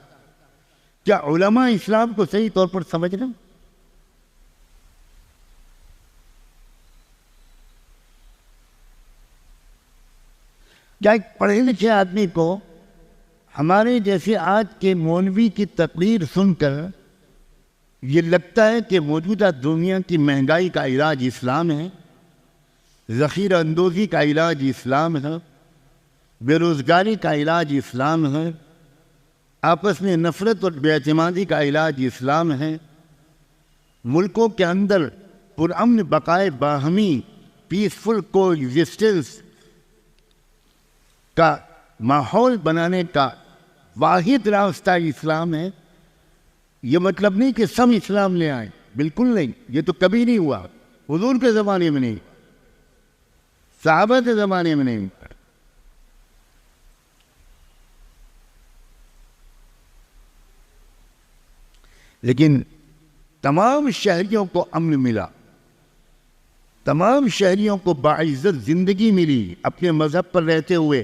क्या उलमा इस्लाम को सही तौर पर समझ रहे हैं? क्या एक पढ़े लिखे आदमी को हमारे जैसे आज के मौलवी की तकरीर सुनकर ये लगता है कि मौजूदा दुनिया की महंगाई का इलाज इस्लाम है, ज़ख़ीरा अंदोज़ी का इलाज इस्लाम है, बेरोज़गारी का इलाज इस्लाम है, आपस में नफ़रत और बेएतमादी का इलाज इस्लाम है, मुल्कों के अंदर पुरअमन बक़ाए बाहमी पीसफुल को एग्जिस्टेंस का माहौल बनाने का वाहिद रास्ता इस्लाम है। ये मतलब नहीं कि सब इस्लाम ले आए, बिल्कुल नहीं, ये तो कभी नहीं हुआ। हुजूर के ज़माने में नहीं, सहाबा के ज़माने में नहीं। लेकिन तमाम शहरियों को अमन मिला, तमाम शहरियों को बाइज़्ज़त जिंदगी मिली अपने मजहब पर रहते हुए।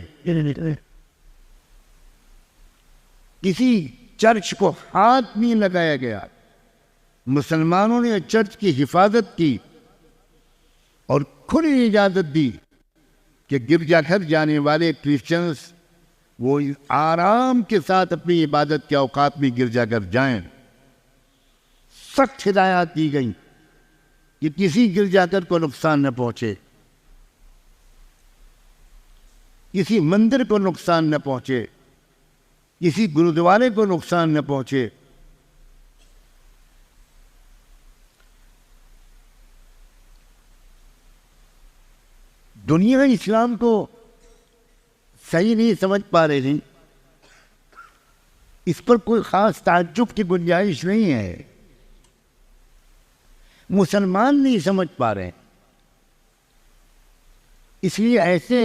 किसी चर्च को हाथ नहीं लगाया गया। मुसलमानों ने चर्च की हिफाजत की और खुली इजाज़त दी कि गिरजाघर जाने वाले क्रिश्चियंस वो आराम के साथ अपनी इबादत के औकात में गिरजाघर जाएं। सख्त हिदायत दी गई कि किसी गिरजाघर को नुकसान न पहुंचे, किसी मंदिर को नुकसान न पहुंचे, किसी गुरुद्वारे को नुकसान न पहुंचे। दुनिया इस्लाम को सही नहीं समझ पा रही थी, इस पर कोई खास ताज्जुब की गुंजाइश नहीं है। मुसलमान नहीं समझ पा रहे, इसलिए ऐसे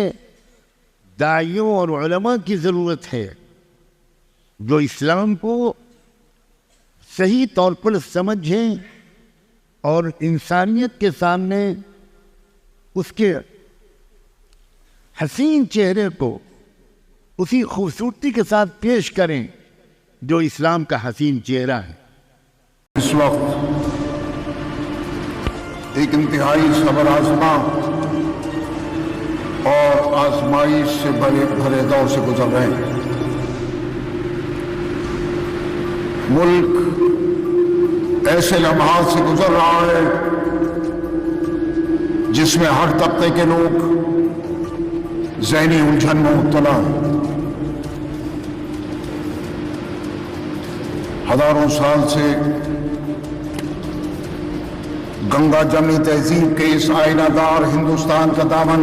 दाइयों और उलमा की ज़रूरत है जो इस्लाम को सही तौर पर समझें और इंसानियत के सामने उसके हसीन चेहरे को उसी खूबसूरती के साथ पेश करें जो इस्लाम का हसीन चेहरा है। इस वक्त एक इंतहाई सबर आजमा और आजमाइश से भरे दौर से गुजर रहे हैं। मुल्क ऐसे लम्हात से गुजर रहा है जिसमें हर तबके के लोग ज़हनी उलझन में मुब्तला हैं। हजारों साल से गंगा जमनी तहजीब के इस आईनादार हिंदुस्तान का दामन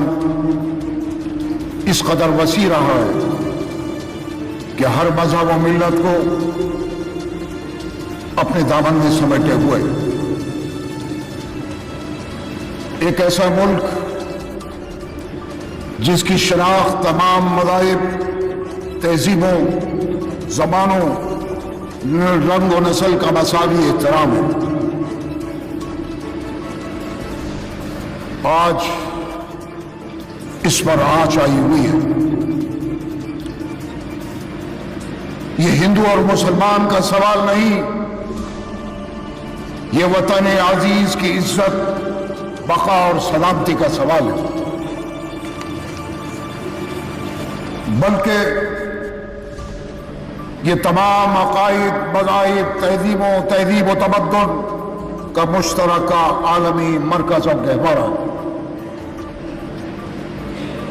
इस कदर वसी रहा है कि हर मजहब और मिल्लत को अपने दामन में समेटे हुए एक ऐसा मुल्क जिसकी शनाख्त तमाम मज़ाहिब, तहजीबों, ज़बानों रंग और नस्ल का मसावी एहतराम है। आज इस पर आंच आई हुई है। ये हिंदू और मुसलमान का सवाल नहीं, ये वतन अजीज की इज्जत, बका और सलामती का सवाल है। बल्कि ये तमाम अकायद, मज़ाहिब, तहजीब व तमद्दुन का मुश्तरका आलमी मरकज और गहवारा।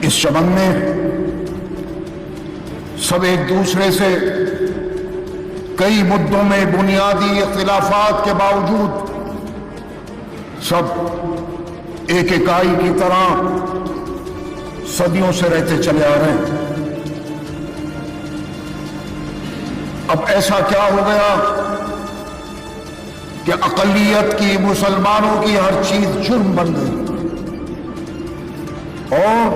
इस चमन में सब एक दूसरे से कई मुद्दों में बुनियादी इख्तिलाफात के बावजूद सब एक इकाई की तरह सदियों से रहते चले आ रहे हैं। अब ऐसा क्या हो गया कि अक़लियत की, मुसलमानों की हर चीज जुर्म बन गई और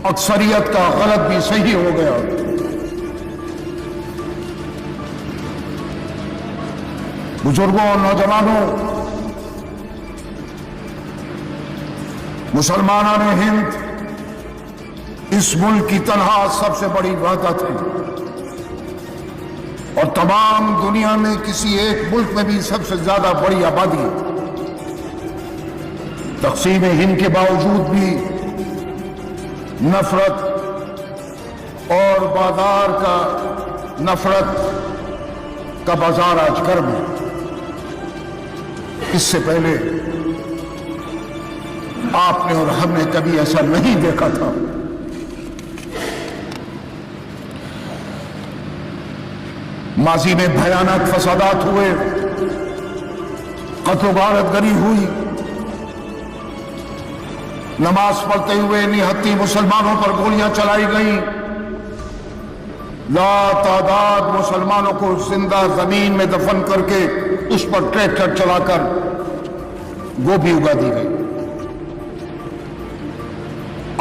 अक्सरियत का गलत भी सही हो गया। बुजुर्गों और नौजवानों, मुसलमानान हिंद इस मुल्क की तनहा सबसे बड़ी वहदत है और तमाम दुनिया में किसी एक मुल्क में भी सबसे ज्यादा बड़ी आबादी है। तक़सीम हिंद के बावजूद भी नफरत और बाजार का नफरत का बाजार आज गर्म है। इससे पहले आपने और हमने कभी ऐसा नहीं देखा था। माजी में भयानक फसादात हुए, कत्ल गारतगरी हुई, नमाज पढ़ते हुए निहत्ती मुसलमानों पर गोलियां चलाई गई, लातादाद मुसलमानों को जिंदा जमीन में दफन करके उस पर ट्रैक्टर चलाकर गोभी उगा दी गई।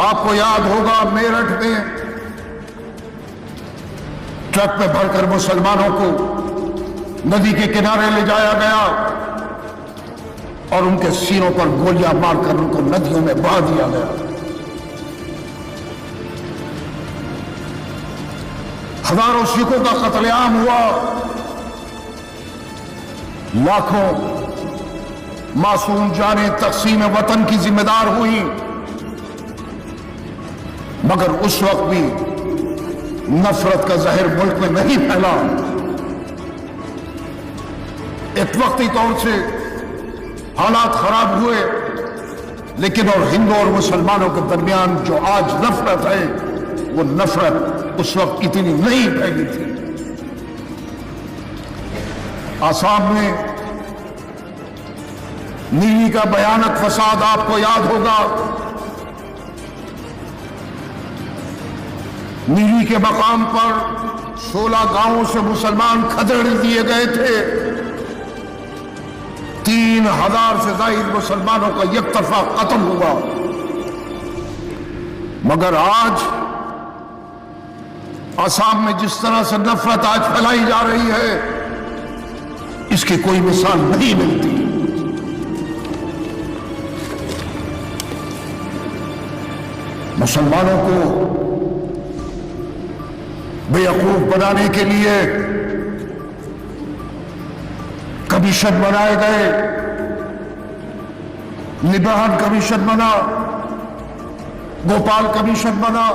आपको याद होगा मेरठ में ट्रक में भरकर मुसलमानों को नदी के किनारे ले जाया गया और उनके सीनों पर गोलियां मारकर उनको नदियों में बहा दिया गया। हजारों सिखों का कत्लेआम हुआ, लाखों मासूम जाने तक़सीम वतन की जिम्मेदार हुई, मगर उस वक्त भी नफरत का जहर मुल्क में नहीं फैला। एक वक्ती तौर से हालात खराब हुए, लेकिन और हिंदू और मुसलमानों के दरमियान जो आज नफरत है, वो नफरत उस वक्त इतनी नहीं फैली थी। आसाम में नीली का भयानक फसाद आपको याद होगा। नीली के मकाम पर 16 गांवों से मुसलमान खदेड़ दिए गए थे। 3000 से ज्यादा मुसलमानों का एक तरफा कत्ल हुआ। मगर आज आसाम में जिस तरह से नफरत आज फैलाई जा रही है, इसकी कोई मिसाल नहीं मिलती। मुसलमानों को बेवकूफ बनाने के लिए कमीशन बनाए गए। निबहन कमीशन बना, गोपाल कमीशन बना,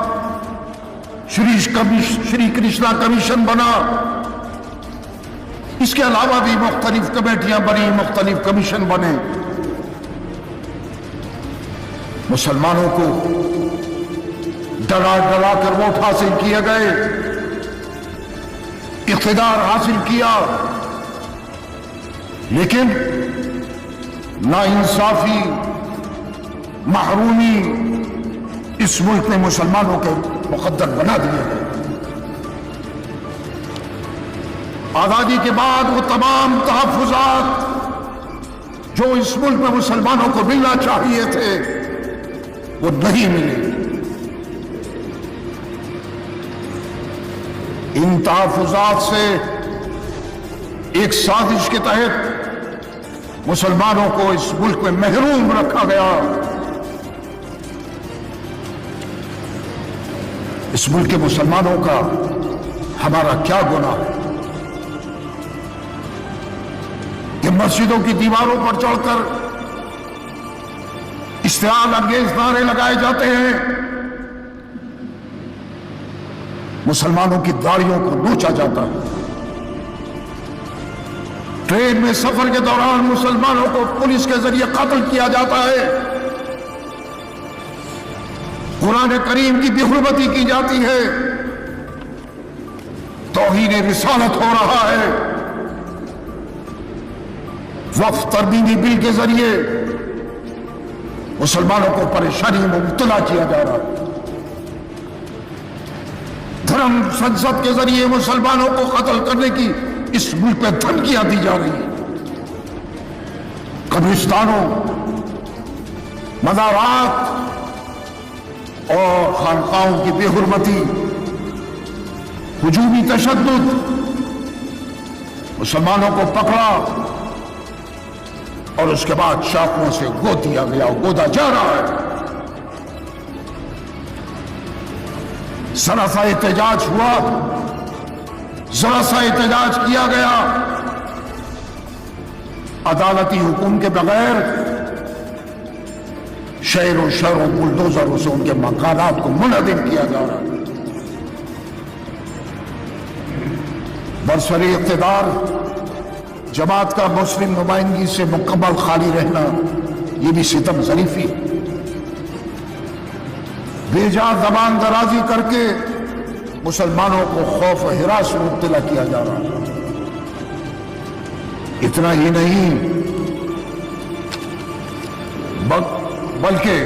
श्री कृष्णा कमीशन बना। इसके अलावा भी मुख्तलिफ कमेटियां बनी, मुख्तलिफ कमीशन बने। मुसलमानों को डरा डरा कर वोट हासिल किए गए, इख्तिदार हासिल किया, लेकिन नाइंसाफी, महरूमी इस मुल्क में मुसलमानों के मुकद्दर बना दिए गए। आजादी के बाद वो तमाम तहफ्फुज़ात जो इस मुल्क में मुसलमानों को मिलना चाहिए थे, वो नहीं मिले। इन तहफ्फुज़ात से एक साजिश के तहत मुसलमानों को इस मुल्क में महरूम रखा गया। इस मुल्क के मुसलमानों का हमारा क्या गुनाह है कि मस्जिदों की दीवारों पर चढ़कर इश्तियाल अंगेज नारे लगाए जाते हैं, मुसलमानों की दाढ़ियों को नोचा जाता है, ट्रेन में सफर के दौरान मुसलमानों को पुलिस के जरिए कत्ल किया जाता है, कुरान करीम की बेहुरमती की जाती है, तौहीन रिसालत हो रहा है, वक्फ तरमीमी बिल के जरिए मुसलमानों को परेशानी में मुब्तला किया जा रहा है, धर्म संसद के जरिए मुसलमानों को कत्ल करने की इस मुल्क में धमकियां दी जा रही है। कब्रिस्तानों, मज़ारात और खानकाहों की बेहुरमती, हुजूमी तशद्दुद, मुसलमानों को पकड़ा और उसके बाद चाकुओं से गोद दिया गया, गोदा जा रहा है। जरा सा एहतजाज हुआ, जरा सा एहतजाज किया गया, अदालती हुक्म के बगैर शहरों शहरों बुलडोजरों से उनके मकानात को मुनहदिम किया जा रहा है। बरसरे इक़्तिदार जमात का मुस्लिम नुमाइंदगी से मुकम्मल खाली रहना, यह भी सितम ज़रीफ़ी, बेजा ज़बान दराजी करके मुसलमानों को खौफ और हिरास में मुब्तला किया जा रहा है। इतना ही नहीं बल्कि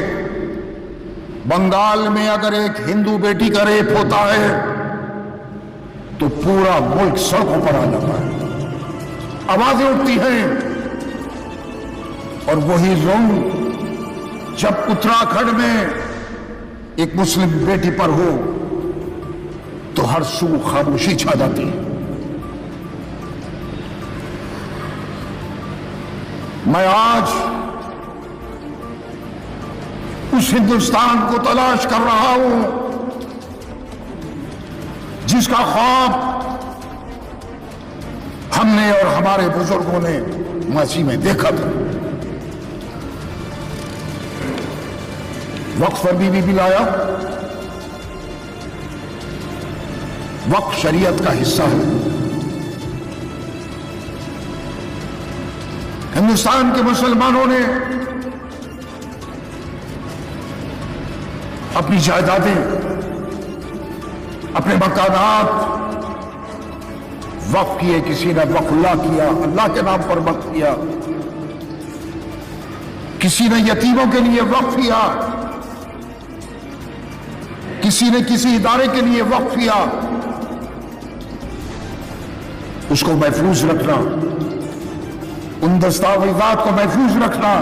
बंगाल में अगर एक हिंदू बेटी का रेप होता है तो पूरा मुल्क सड़कों पर आ जाता है, आवाजें उठती हैं। और वही जुल्म जब उत्तराखंड में एक मुस्लिम बेटी पर हो तो हर सू खामोशी छा जाती है। मैं आज उस हिंदुस्तान को तलाश कर रहा हूं जिसका ख्वाब हमने और हमारे बुजुर्गों ने माजी में देखा था। वक्फ तरमीमी बिल आया, वक्फ शरीयत का हिस्सा है। हिंदुस्तान के मुसलमानों ने अपनी जायदादें, अपने मकानात वक्फ किए, किसी ने वक्फुल्लाह किया, अल्लाह के नाम पर वक्फ किया, किसी ने यतीमों के लिए वक्फ किया, किसी ने किसी इदारे के लिए वक्फ किया। उसको महफूज रखना, उन दस्तावेजात को महफूज रखना,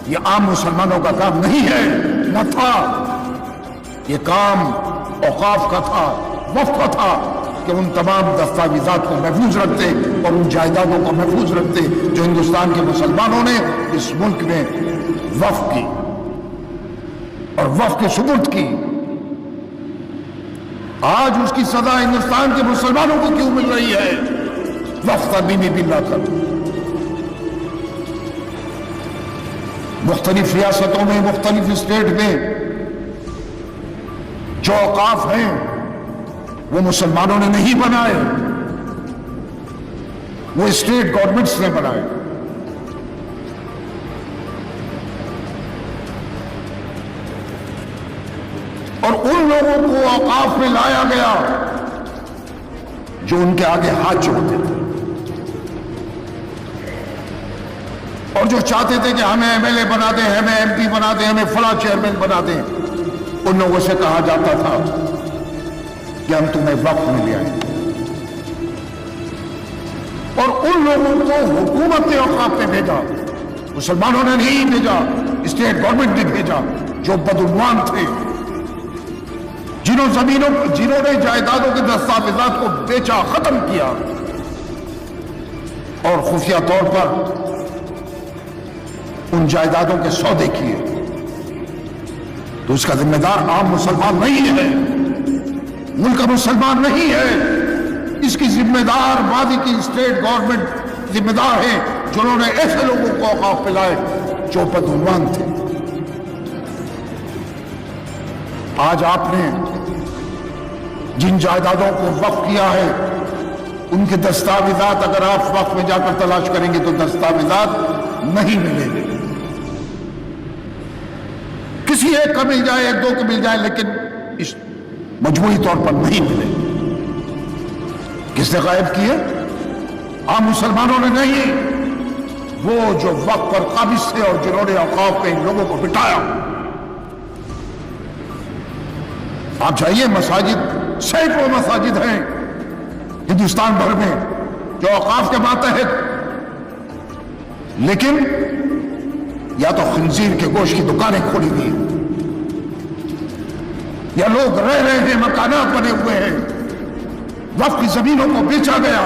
यह आम मुसलमानों का काम नहीं है, न था। यह काम औकाफ का था, वक्फ का था कि उन तमाम दस्तावेजात को महफूज रखते और उन जायदादों को महफूज रखते जो हिंदुस्तान के मुसलमानों ने इस मुल्क में वक्फ की और वक्फ के सुपुर्द की। आज उसकी सजा हिंदुस्तान के मुसलमानों को क्यों मिल रही है? वक्फ तरमीमी बिल लाकर मुख्तलिफ रियासतों में, मुख्तलिफ स्टेट में जो औकाफ हैं वो मुसलमानों ने नहीं बनाए, वो स्टेट गवर्नमेंट्स ने बनाए। और उन लोगों को औकाफ में लाया गया जो उनके आगे हाथ जोड़ते थे और जो चाहते थे कि हमें एमएलए बना दें, हमें एमपी बना दें, हमें फला चेयरमैन बना दें। उन लोगों से कहा जाता था कि हम तुम्हें वक्फ में ले आए, और उन लोगों को हुकूमत ने औकाफ में भेजा, मुसलमानों ने नहीं भेजा, स्टेट गवर्नमेंट ने भेजा, जो बदउनवान थे, जिन्होंने जायदादों के दस्तावेजात को बेचा, खत्म किया। और खुफिया तौर पर उन जायदादों के सौदे किए, तो उसका जिम्मेदार आम मुसलमान नहीं है, मुल्क का मुसलमान नहीं है। इसकी जिम्मेदार वादी की स्टेट गवर्नमेंट जिम्मेदार है, जिन्होंने ऐसे लोगों को औकाफ पिलाए जो बदगुमान थे। आज आपने जिन जायदादों को वक्फ किया है, उनके दस्तावेजात अगर आप वक्फ में जाकर तलाश करेंगे तो दस्तावेजात नहीं मिलेंगे। किसी एक का मिल जाए, एक दो का मिल जाए, लेकिन इस मजमूई तौर पर नहीं मिले। किसने गायब किए? आम मुसलमानों ने नहीं, वो जो वक्त पर काबिज थे और जिन्होंने औकाफ पे इन लोगों को बिठाया। आप जाइए, मसाजिद, सैकड़ों मसाजिद हैं हिंदुस्तान भर में जो औकाफ के मातहत, लेकिन या तो खंजीर के गोश्त की दुकानें खोली हुई, या लोग रह रहे हैं, मकानात बने हुए हैं, वक्फ की जमीनों को बेचा गया।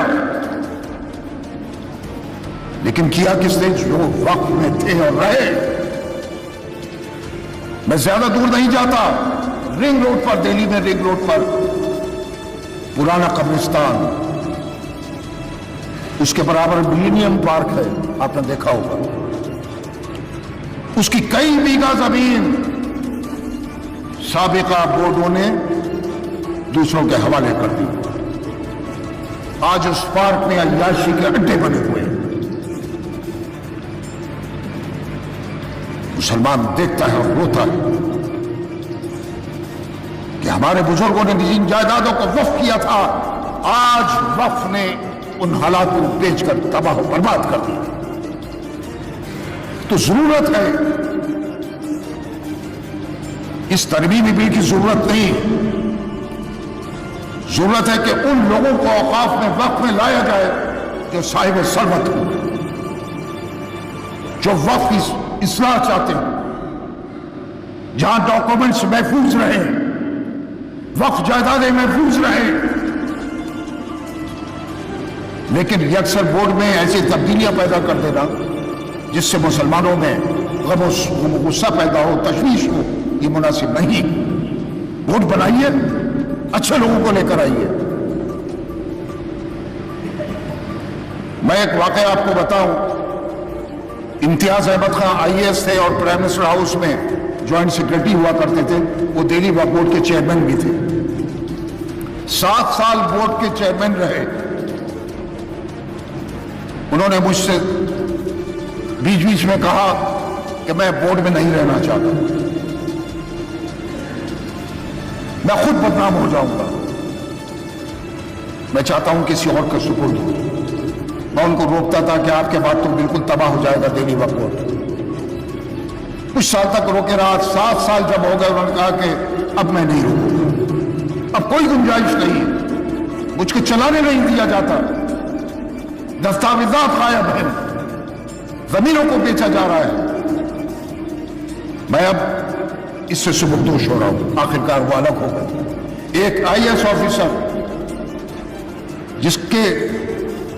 लेकिन किया किसने? जो वक्फ में थे और रहे। मैं ज्यादा दूर नहीं जाता, रिंग रोड पर, दिल्ली में रिंग रोड पर पुराना कब्रिस्तान, उसके बराबर मिलेनियम पार्क है, आपने देखा होगा। उसकी कई बीघा जमीन साबिका बोर्डों ने दूसरों के हवाले कर दी। आज उस पार्क में अय्याशी के अड्डे बने हुए हैं। मुसलमान देखता है और रोता है कि हमारे बुजुर्गों ने जिन जायदादों को वक्फ किया था, आज वक्फ ने उन हालात को बेचकर तबाह बर्बाद कर दिया। तो जरूरत है, इस तरमीमी बिल की जरूरत नहीं। जरूरत है कि उन लोगों को औकाफ में वक्फ में लाया जाए जो साहिब सरवत हो, जो वक्फ की इस्लाह चाहते हैं, जहां डॉक्यूमेंट्स महफूज रहे, वक्फ जायदादें महफूज रहे। लेकिन यकसर बोर्ड में ऐसी तब्दीलियां पैदा कर देना जिससे मुसलमानों में गुस्सा पैदा हो, तशवीश हो, ये मुनासिब नहीं। बोर्ड बनाइए, अच्छे लोगों को लेकर आइए। मैं एक वाकया आपको बताऊं, इम्तियाज अहमद खान आईएएस थे और प्राइम मिनिस्टर हाउस में ज्वाइंट सेक्रेटरी हुआ करते थे। वो दिल्ली वक्फ बोर्ड के चेयरमैन भी थे, 7 साल बोर्ड के चेयरमैन रहे। उन्होंने मुझसे बीच बीच में कहा कि मैं बोर्ड में नहीं रहना चाहता, मैं खुद बदनाम हो जाऊंगा, मैं चाहता हूं किसी और का सुपुर्द हो। मैं उनको रोकता था कि आपके बाद तो बिल्कुल तबाह हो जाएगा दिल्ली वक्फ बोर्ड। कुछ साल तक रोके रहा, 7 साल जब हो गए, उन्होंने कहा कि अब मैं नहीं रोकूंगा, अब कोई गुंजाइश नहीं है, मुझको चलाने नहीं दिया जाता, दस्तावेजात गायब हैं, जमीनों को बेचा जा रहा है। मैं अब इससे सुबकदोश हो रहा हूं। आखिरकार वो अलग हो गए। एक आईएएस ऑफिसर जिसके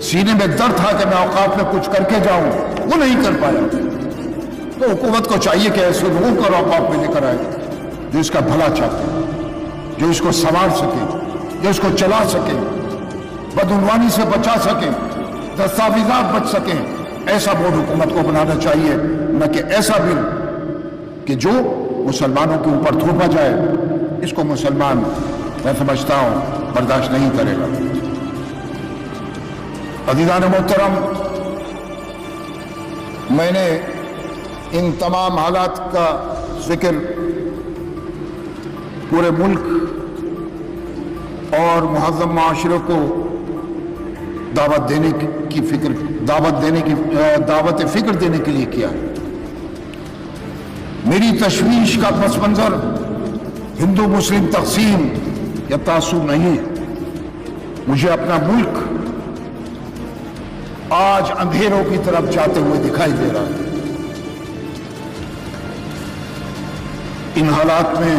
सीने में दर्द था कि मैं औकाफ में कुछ करके जाऊं, वो नहीं कर पाया। तो हुकूमत को चाहिए कि ऐसे लोगों को औकाफ में लेकर आए जो इसका भला चाहते हैं, जो इसको संवार सके, जो इसको चला सके, बदउनवानी से बचा सके, दस्तावेजात बच सके। ऐसा बोर्ड हुकूमत को बनाना चाहिए, न कि ऐसा बिल कि जो मुसलमानों के ऊपर थोपा जाए। इसको मुसलमान, मैं समझता हूं, बर्दाश्त नहीं करेगा। अज़ीज़ान मोहतरम, मैंने इन तमाम हालात का जिक्र पूरे मुल्क और मुहज़्ज़म माशरे को दावत देने की फिक्र देने के लिए किया। मेरी तशवीश का पस मंजर हिंदू मुस्लिम तकसीम या तासुब नहीं है। मुझे अपना मुल्क आज अंधेरों की तरफ जाते हुए दिखाई दे रहा है। इन हालात में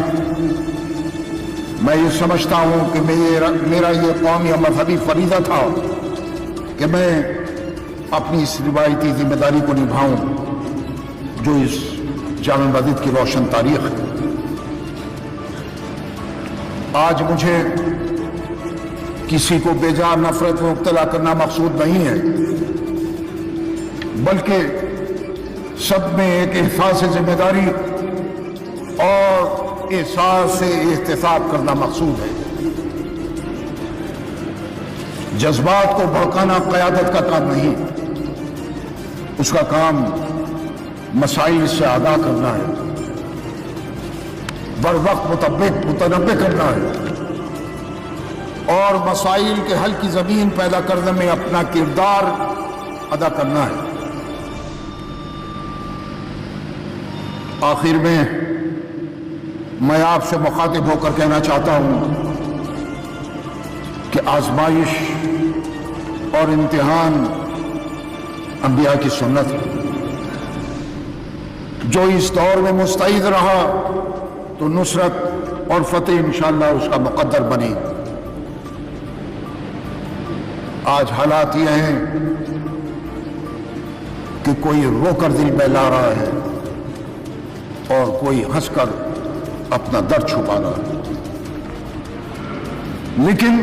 मैं ये समझता हूं कि मेरा ये कौमी या मजहबी फरीज़ा था कि मैं अपनी इस रिवायती जिम्मेदारी को निभाऊं जो इस जामे मस्जिद की रोशन तारीख है। आज मुझे किसी को बेजा नफरत में मुब्तला करना मकसूद नहीं है, बल्कि सब में एक एहसास जिम्मेदारी और एहसास से एहतिसाब करना मकसूद है। जज्बात को भड़काना क़यादत का काम नहीं, उसका काम मसाइल से आगाह करना है, बर वक्त मुतनब्बे करना है और मसाइल के हल की जमीन पैदा करने में अपना किरदार अदा करना है। आखिर में मैं आपसे मुखातिब होकर कहना चाहता हूं कि आजमाइश और इम्तिहान अंबिया की सुन्नत है। जो इस दौर में मुस्तैद रहा तो नुसरत और फतेह इंशाअल्लाह उसका मुकद्दर बनी। आज हालात ये हैं कि कोई रोकर दिल बहला रहा है और कोई हंसकर अपना दर्द छुपा रहा है, लेकिन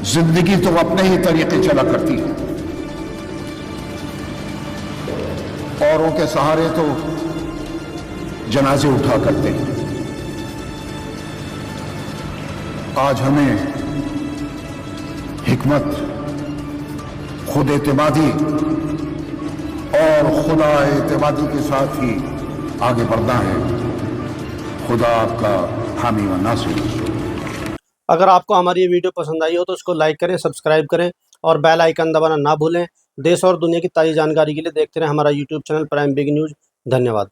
जिंदगी तो अपने ही तरीके चला करती है। औरों के सहारे तो जनाजे उठा करते हैं। आज हमें हिकमत, खुद एतमादी और खुदा एतमादी के साथ ही आगे बढ़ना है। खुदा आपका हामी व नासिर। अगर आपको हमारी ये वीडियो पसंद आई हो तो उसको लाइक करें, सब्सक्राइब करें और बेल आइकन दबाना ना भूलें। देश और दुनिया की ताज़ी जानकारी के लिए देखते रहें हमारा YouTube channel prime big news. धन्यवाद।